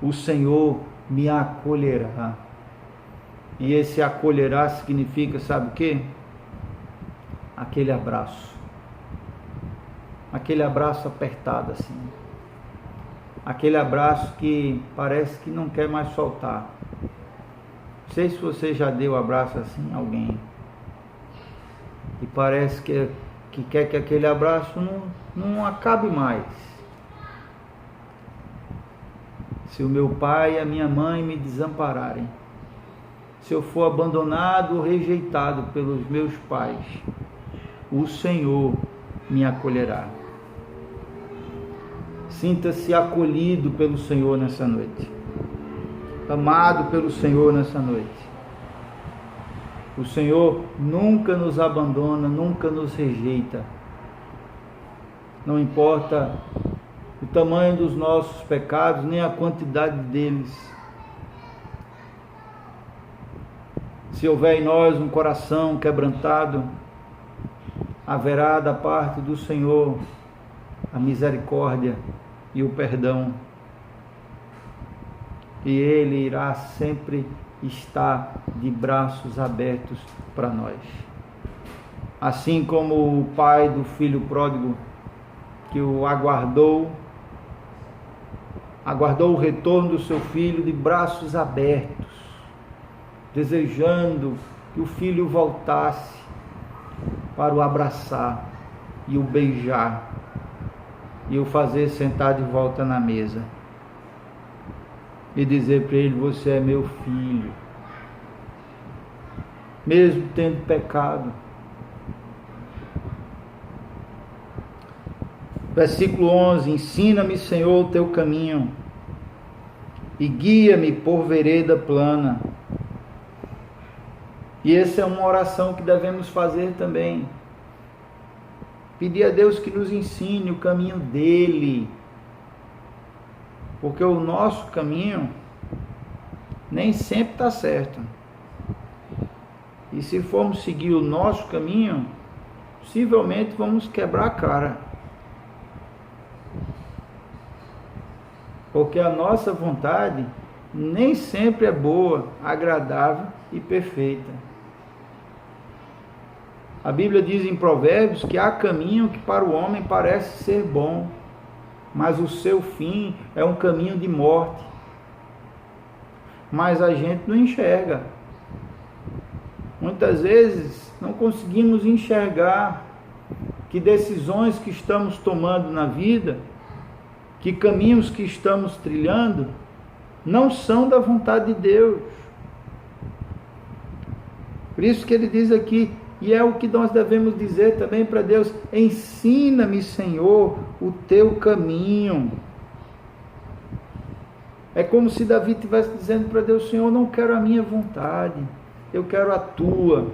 Speaker 1: o Senhor me acolherá. E esse acolherá significa, sabe o quê? Aquele abraço. Aquele abraço apertado assim. Aquele abraço que parece que não quer mais soltar. Não sei se você já deu abraço assim a alguém. E parece que quer que aquele abraço não acabe mais. Se o meu pai e a minha mãe me desampararem, se eu for abandonado ou rejeitado pelos meus pais, o Senhor me acolherá. Sinta-se acolhido pelo Senhor nessa noite. Amado pelo Senhor nessa noite. O Senhor nunca nos abandona, nunca nos rejeita. Não importa o tamanho dos nossos pecados, nem a quantidade deles. Se houver em nós um coração quebrantado, haverá da parte do Senhor a misericórdia e o perdão. E Ele irá sempre estar de braços abertos para nós. Assim como o pai do filho pródigo, que o aguardou o retorno do seu filho de braços abertos, desejando que o filho voltasse para o abraçar e o beijar e o fazer sentar de volta na mesa e dizer para ele, você é meu filho, mesmo tendo pecado. Versículo 11, ensina-me, Senhor, o teu caminho e guia-me por vereda plana. E essa é uma oração que devemos fazer também. Pedir a Deus que nos ensine o caminho dele. Porque o nosso caminho nem sempre está certo. E se formos seguir o nosso caminho, possivelmente vamos quebrar a cara. Porque a nossa vontade nem sempre é boa, agradável e perfeita. A Bíblia diz em Provérbios que há caminho que para o homem parece ser bom, mas o seu fim é um caminho de morte. Mas a gente não enxerga. Muitas vezes não conseguimos enxergar que decisões que estamos tomando na vida, que caminhos que estamos trilhando, não são da vontade de Deus. Por isso que ele diz aqui, e é o que nós devemos dizer também para Deus: ensina-me, Senhor, o teu caminho. É como se Davi estivesse dizendo para Deus: Senhor, eu não quero a minha vontade, eu quero a tua.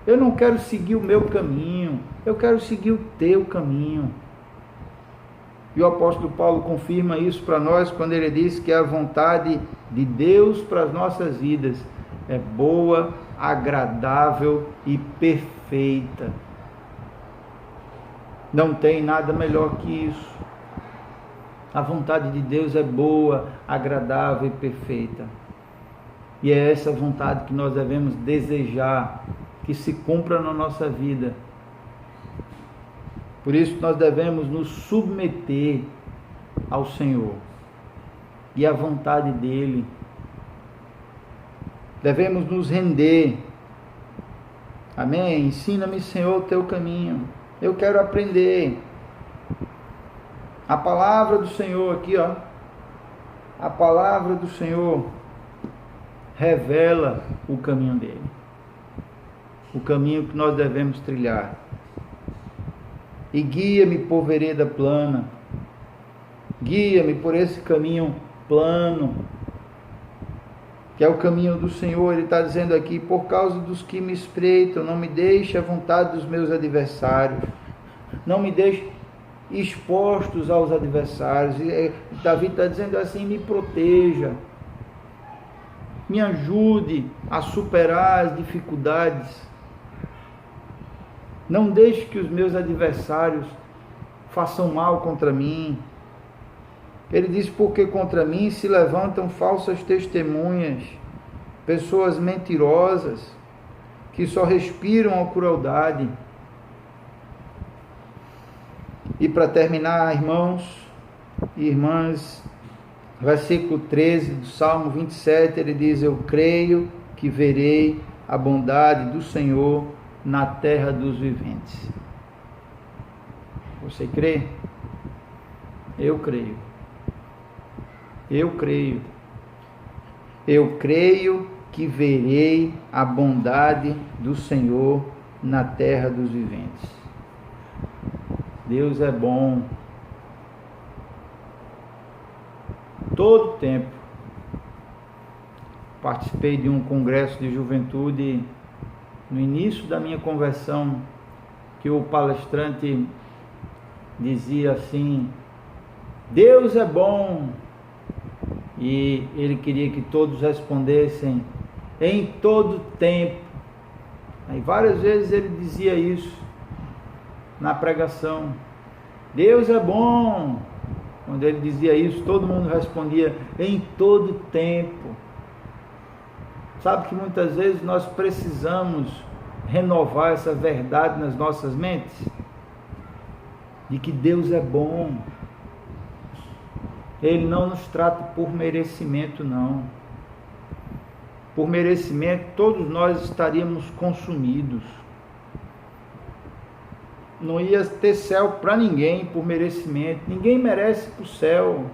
Speaker 1: Eu não quero seguir o meu caminho, eu quero seguir o teu caminho. E o apóstolo Paulo confirma isso para nós quando ele diz que a vontade de Deus para as nossas vidas é boa, agradável e perfeita. Não tem nada melhor que isso. A vontade de Deus é boa, agradável e perfeita. E é essa vontade que nós devemos desejar que se cumpra na nossa vida. Por isso nós devemos nos submeter ao Senhor e à vontade dEle. Devemos nos render. Amém? Ensina-me, Senhor, o teu caminho. Eu quero aprender. A palavra do Senhor aqui, ó. A palavra do Senhor revela o caminho dele. O caminho que nós devemos trilhar. E guia-me por vereda plana. Guia-me por esse caminho plano, que é o caminho do Senhor. Ele está dizendo aqui: por causa dos que me espreitam, não me deixe à vontade dos meus adversários. Não me deixe expostos aos adversários. E Davi está dizendo assim: me proteja. Me ajude a superar as dificuldades. Não deixe que os meus adversários façam mal contra mim. Ele diz: porque contra mim se levantam falsas testemunhas, pessoas mentirosas, que só respiram a crueldade. E para terminar, irmãos e irmãs, versículo 13 do Salmo 27, ele diz: eu creio que verei a bondade do Senhor na terra dos viventes. Você crê? Eu creio. Eu creio. Eu creio que verei a bondade do Senhor na terra dos viventes. Deus é bom. Todo tempo. Participei de um congresso de juventude no início da minha conversão, que o palestrante dizia assim: Deus é bom. E ele queria que todos respondessem: em todo tempo. Aí várias vezes ele dizia isso na pregação: Deus é bom. Quando ele dizia isso, todo mundo respondia: em todo tempo. Sabe que muitas vezes nós precisamos renovar essa verdade nas nossas mentes? De que Deus é bom. Ele não nos trata por merecimento, não. Por merecimento, todos nós estaríamos consumidos. Não ia ter céu para ninguém por merecimento. Ninguém merece para o céu.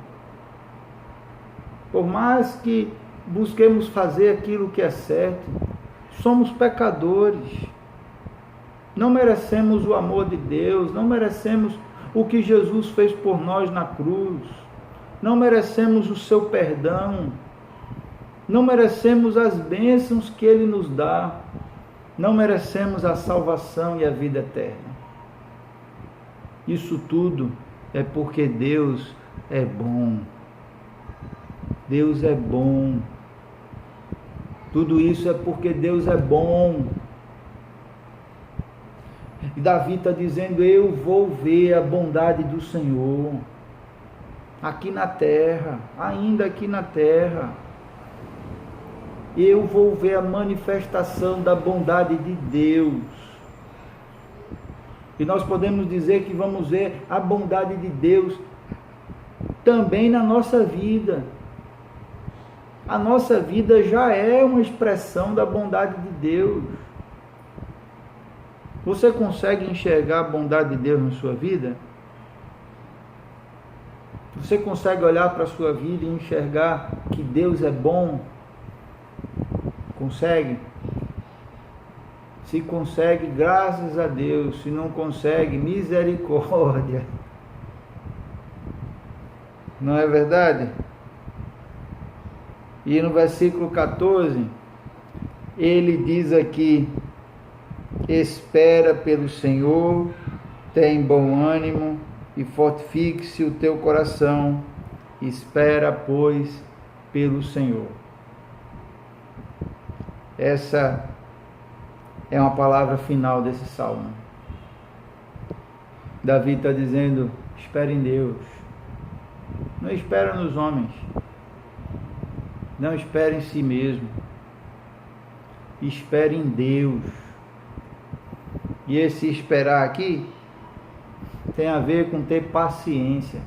Speaker 1: Por mais que busquemos fazer aquilo que é certo, somos pecadores. Não merecemos o amor de Deus, não merecemos o que Jesus fez por nós na cruz, não merecemos o seu perdão, não merecemos as bênçãos que Ele nos dá, não merecemos a salvação e a vida eterna. Isso tudo é porque Deus é bom. Deus é bom. Tudo isso é porque Deus é bom. E Davi está dizendo: eu vou ver a bondade do Senhor. aqui na terra, ainda aqui na terra. Eu vou ver a manifestação da bondade de Deus. E nós podemos dizer que vamos ver a bondade de Deus também na nossa vida. A nossa vida já é uma expressão da bondade de Deus. Você consegue enxergar a bondade de Deus na sua vida? Você consegue olhar para a sua vida e enxergar que Deus é bom? Consegue? Se consegue, graças a Deus. Se não consegue, misericórdia. Não é verdade? E no versículo 14, ele diz aqui: espera pelo Senhor, tem bom ânimo e fortifique-se o teu coração. Espera, pois, pelo Senhor. Essa é uma palavra final desse salmo. Davi está dizendo: espere em Deus. Não espera nos homens. Não espere em si mesmo. Espere em Deus. E esse esperar aqui tem a ver com ter paciência.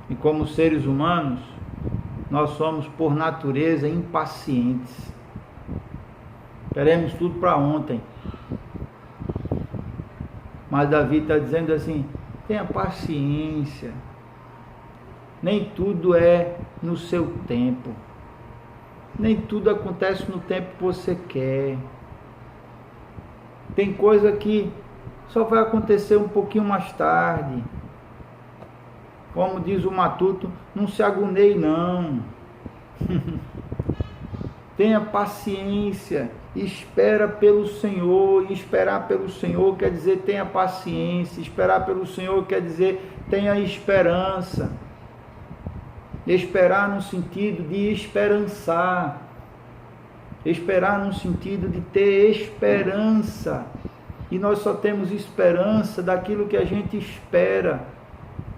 Speaker 1: E como seres humanos, nós somos por natureza impacientes. Queremos tudo para ontem. Mas Davi está dizendo assim: tenha paciência. Nem tudo é no seu tempo. Nem tudo acontece no tempo que você quer. Tem coisa que só vai acontecer um pouquinho mais tarde. Como diz o Matuto, não se agonie não. Tenha paciência. Espera pelo Senhor. E esperar pelo Senhor quer dizer tenha paciência. Esperar pelo Senhor quer dizer tenha esperança. Esperar no sentido de esperançar. Esperar no sentido de ter esperança. E nós só temos esperança daquilo que a gente espera.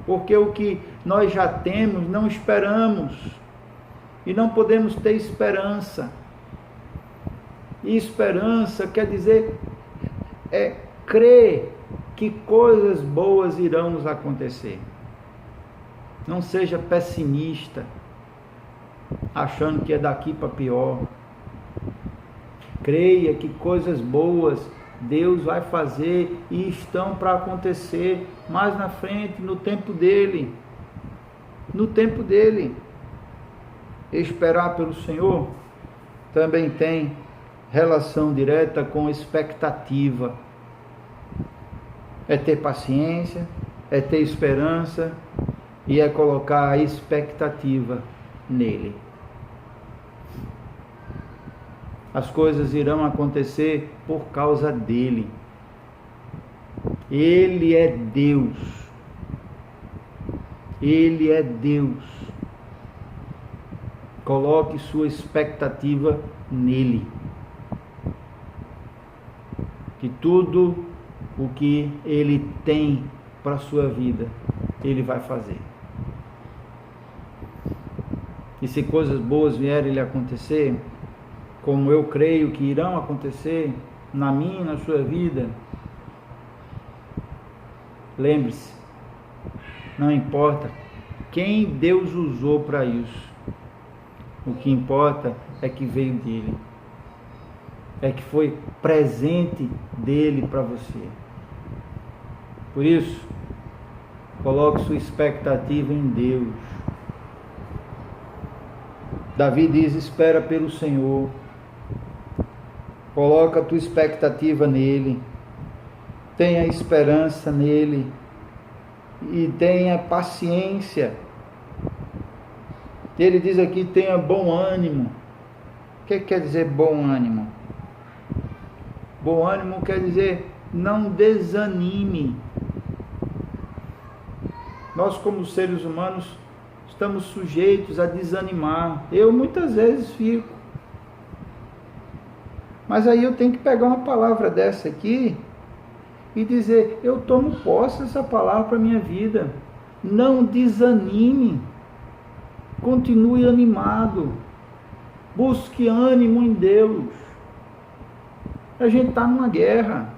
Speaker 1: Porque o que nós já temos, não esperamos. E não podemos ter esperança. E esperança quer dizer crer que coisas boas irão nos acontecer. Não seja pessimista, achando que é daqui para pior. Creia que coisas boas Deus vai fazer e estão para acontecer mais na frente, no tempo dele. No tempo dele. Esperar pelo Senhor também tem relação direta com expectativa. É ter paciência, é ter esperança e é colocar a expectativa nele. As coisas irão acontecer por causa dele. Ele é Deus. Ele é Deus. Coloque sua expectativa nele. Que tudo o que ele tem para a sua vida, ele vai fazer. E se coisas boas vierem lhe acontecer, como eu creio que irão acontecer na minha e na sua vida, lembre-se, não importa quem Deus usou para isso, o que importa é que veio dele, é que foi presente dele para você. Por isso, coloque sua expectativa em Deus. Davi diz: espera pelo Senhor. Coloca a tua expectativa nele. Tenha esperança nele. E tenha paciência. Ele diz aqui: tenha bom ânimo. O que quer dizer bom ânimo? Bom ânimo quer dizer não desanime. Nós, como seres humanos, estamos sujeitos a desanimar. Eu muitas vezes fico. Mas aí eu tenho que pegar uma palavra dessa aqui e dizer: eu tomo posse dessa palavra para a minha vida. Não desanime. Continue animado. Busque ânimo em Deus. A gente está numa guerra.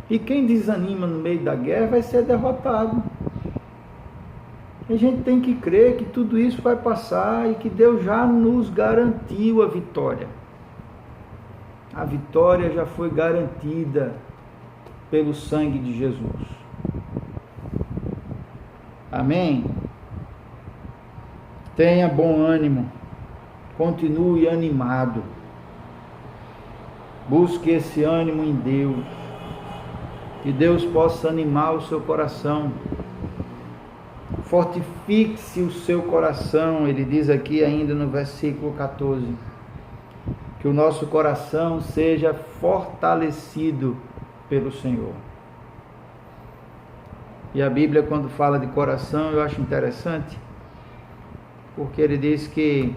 Speaker 1: E quem desanima no meio da guerra vai ser derrotado. A gente tem que crer que tudo isso vai passar e que Deus já nos garantiu a vitória. A vitória já foi garantida pelo sangue de Jesus. Amém? Tenha bom ânimo. Continue animado. Busque esse ânimo em Deus. Que Deus possa animar o seu coração. Fortifique-se o seu coração. Ele diz aqui ainda no versículo 14. Que o nosso coração seja fortalecido pelo Senhor. E a Bíblia, quando fala de coração, eu acho interessante. Porque ele diz que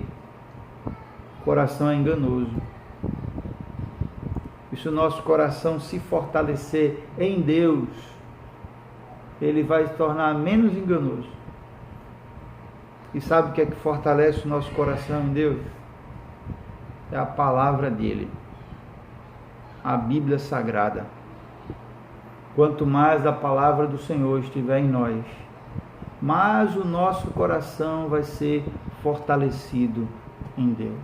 Speaker 1: o coração é enganoso. E se o nosso coração se fortalecer em Deus, ele vai se tornar menos enganoso. E sabe o que é que fortalece o nosso coração em Deus? É a palavra dele, a Bíblia Sagrada. Quanto mais a palavra do Senhor estiver em nós, mais o nosso coração vai ser fortalecido em Deus.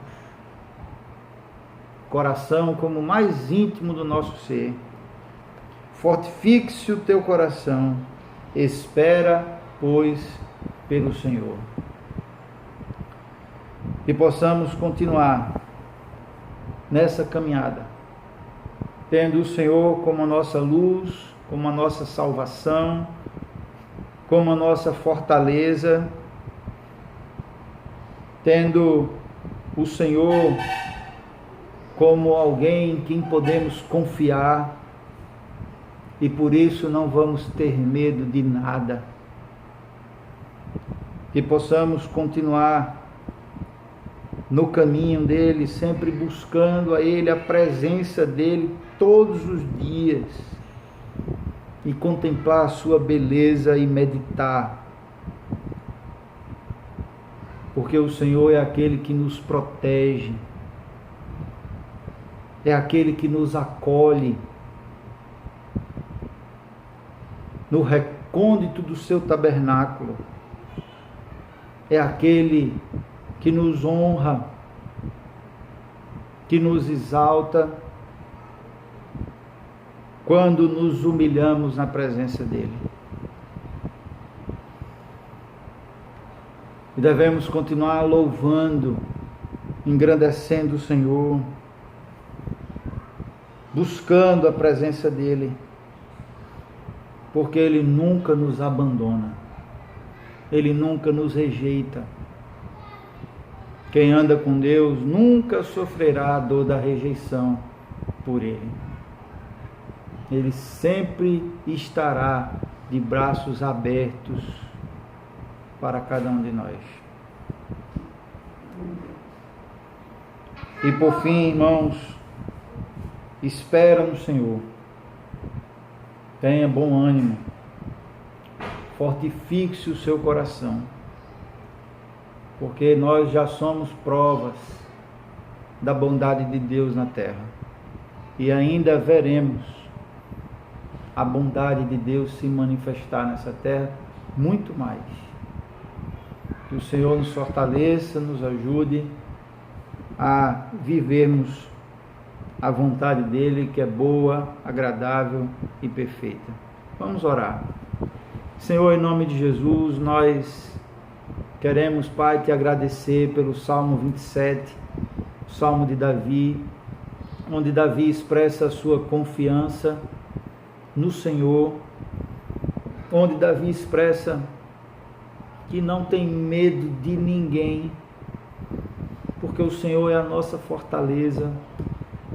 Speaker 1: Coração como o mais íntimo do nosso ser. Fortifique-se o teu coração, espera, pois, pelo Senhor. E possamos continuar nessa caminhada, tendo o Senhor como a nossa luz, como a nossa salvação, como a nossa fortaleza, tendo o Senhor como alguém em quem podemos confiar, e por isso não vamos ter medo de nada. Que possamos continuar no caminho dele, sempre buscando a ele, a presença dele todos os dias, e contemplar a sua beleza e meditar, porque o Senhor é aquele que nos protege, é aquele que nos acolhe no recôndito do seu tabernáculo, é aquele que nos honra, que nos exalta quando nos humilhamos na presença dele. E devemos continuar louvando, engrandecendo o Senhor, buscando a presença dele, porque ele nunca nos abandona, ele nunca nos rejeita. Quem anda com Deus nunca sofrerá a dor da rejeição por ele. Ele sempre estará de braços abertos para cada um de nós. E por fim, irmãos, espera no Senhor. Tenha bom ânimo. Fortifique-se o seu coração. Porque nós já somos provas da bondade de Deus na terra. E ainda veremos a bondade de Deus se manifestar nessa terra muito mais. Que o Senhor nos fortaleça, nos ajude a vivermos a vontade dele, que é boa, agradável e perfeita. Vamos orar. Senhor, em nome de Jesus, nós queremos, Pai, te agradecer pelo Salmo 27, o Salmo de Davi, onde Davi expressa a sua confiança no Senhor, onde Davi expressa que não tem medo de ninguém, porque o Senhor é a nossa fortaleza,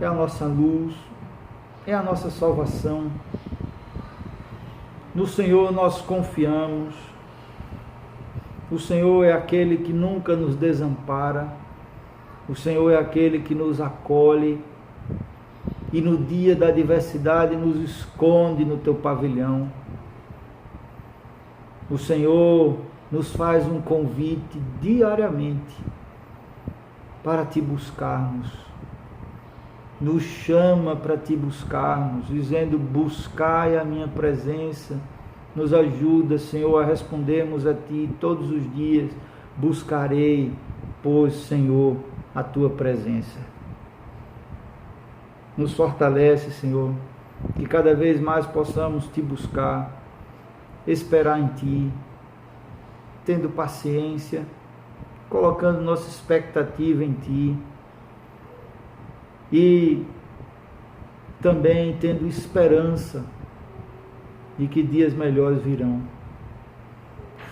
Speaker 1: é a nossa luz, é a nossa salvação. No Senhor nós confiamos. O Senhor é aquele que nunca nos desampara. O Senhor é aquele que nos acolhe e no dia da adversidade nos esconde no teu pavilhão. O Senhor nos faz um convite diariamente para te buscarmos. Nos chama para te buscarmos, dizendo: buscai a minha presença. Nos ajuda, Senhor, a respondermos a ti todos os dias: buscarei, pois, Senhor, a tua presença. Nos fortalece, Senhor, que cada vez mais possamos te buscar, esperar em ti, tendo paciência, colocando nossa expectativa em ti e também tendo esperança de que dias melhores virão.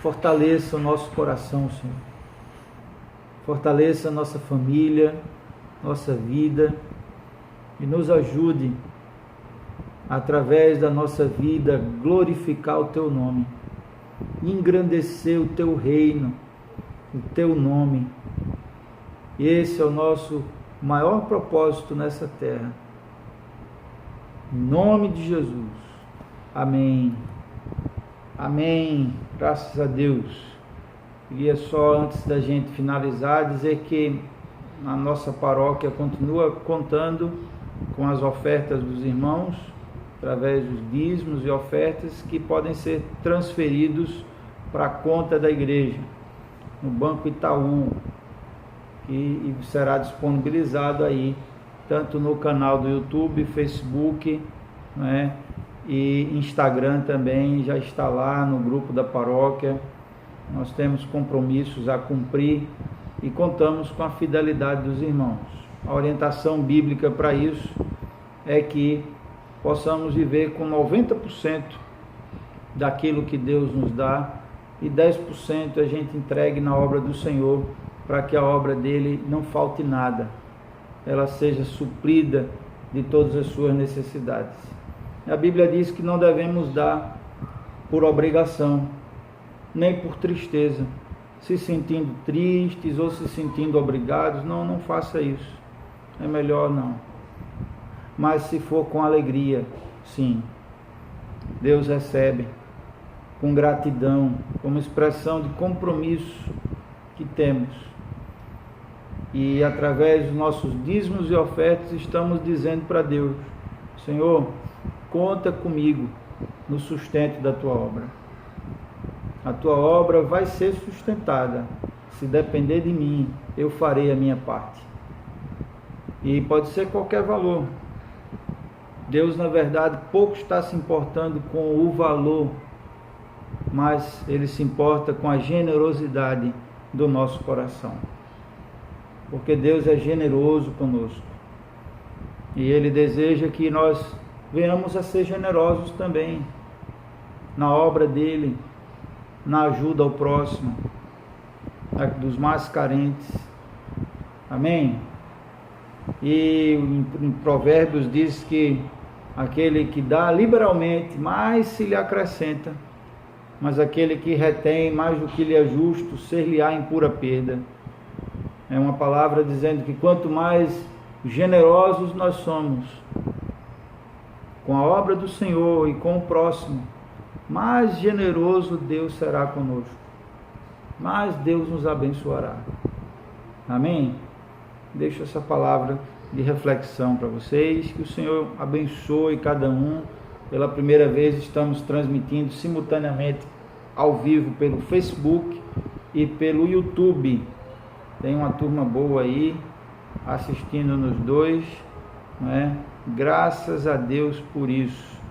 Speaker 1: Fortaleça o nosso coração, Senhor. Fortaleça a nossa família, nossa vida, e nos ajude, através da nossa vida, glorificar o teu nome, engrandecer o teu reino, o teu nome. Esse é o nosso maior propósito nessa terra. Em nome de Jesus. Amém. Amém. Graças a Deus. Queria só, antes da gente finalizar, dizer que a nossa paróquia continua contando com as ofertas dos irmãos, através dos dízimos e ofertas que podem ser transferidos para a conta da igreja, no Banco Itaú, que será disponibilizado aí, tanto no canal do YouTube, Facebook, né, e Instagram também, já está lá no grupo da paróquia. Nós temos compromissos a cumprir e contamos com a fidelidade dos irmãos. A orientação bíblica para isso é que possamos viver com 90% daquilo que Deus nos dá e 10% a gente entregue na obra do Senhor, para que a obra dele não falte nada, ela seja suprida de todas as suas necessidades. A Bíblia diz que não devemos dar por obrigação, nem por tristeza, se sentindo tristes ou se sentindo obrigados. Não faça isso, é melhor não. Mas se for com alegria, sim, Deus recebe com gratidão, como expressão de compromisso que temos. E através dos nossos dízimos e ofertas estamos dizendo para Deus: Senhor, conta comigo no sustento da tua obra. A tua obra vai ser sustentada. Se depender de mim, eu farei a minha parte. E pode ser qualquer valor. Deus, na verdade, pouco está se importando com o valor, mas Ele se importa com a generosidade do nosso coração. Porque Deus é generoso conosco. E Ele deseja que nós venhamos a ser generosos também na obra dEle, na ajuda ao próximo, dos mais carentes. Amém? E em Provérbios diz que aquele que dá liberalmente, mais se lhe acrescenta, mas aquele que retém mais do que lhe é justo, ser-lhe-á em pura perda. É uma palavra dizendo que quanto mais generosos nós somos com a obra do Senhor e com o próximo, mais generoso Deus será conosco, mais Deus nos abençoará. Amém? Deixo essa palavra de reflexão para vocês, que o Senhor abençoe cada um. Pela primeira vez estamos transmitindo simultaneamente ao vivo pelo Facebook e pelo YouTube. Tem uma turma boa aí assistindo nos dois, né? Graças a Deus por isso.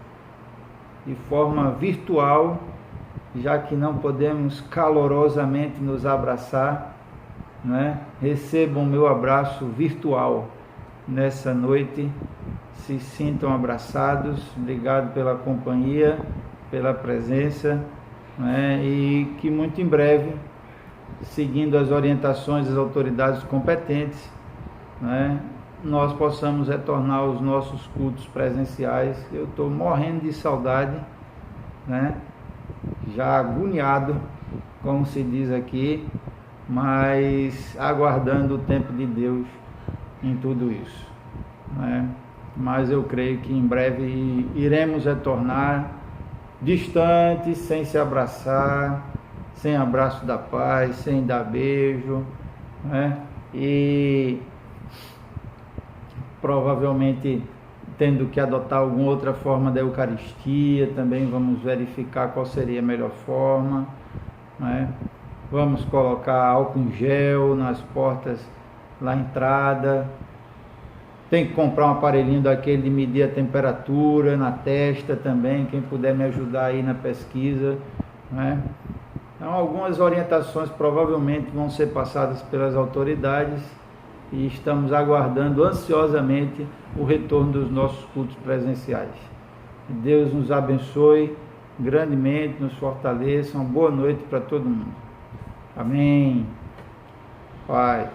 Speaker 1: De forma virtual, já que não podemos calorosamente nos abraçar, né? Recebam meu abraço virtual nessa noite. Se sintam abraçados. Obrigado pela companhia, pela presença, né? E que muito em breve, seguindo as orientações das autoridades competentes, né, nós possamos retornar aos nossos cultos presenciais. Eu estou morrendo de saudade, né? Já agoniado, como se diz aqui, mas aguardando o tempo de Deus em tudo isso, né? Mas eu creio que em breve iremos retornar distantes, sem se abraçar, sem abraço da paz, sem dar beijo, né? E provavelmente tendo que adotar alguma outra forma da Eucaristia, também vamos verificar qual seria a melhor forma, né? Vamos colocar álcool em gel nas portas, na entrada. Tem que comprar um aparelhinho daquele de medir a temperatura na testa também, quem puder me ajudar aí na pesquisa, né? Então, algumas orientações provavelmente vão ser passadas pelas autoridades e estamos aguardando ansiosamente o retorno dos nossos cultos presenciais. Que Deus nos abençoe grandemente, nos fortaleça. Uma boa noite para todo mundo. Amém. Paz.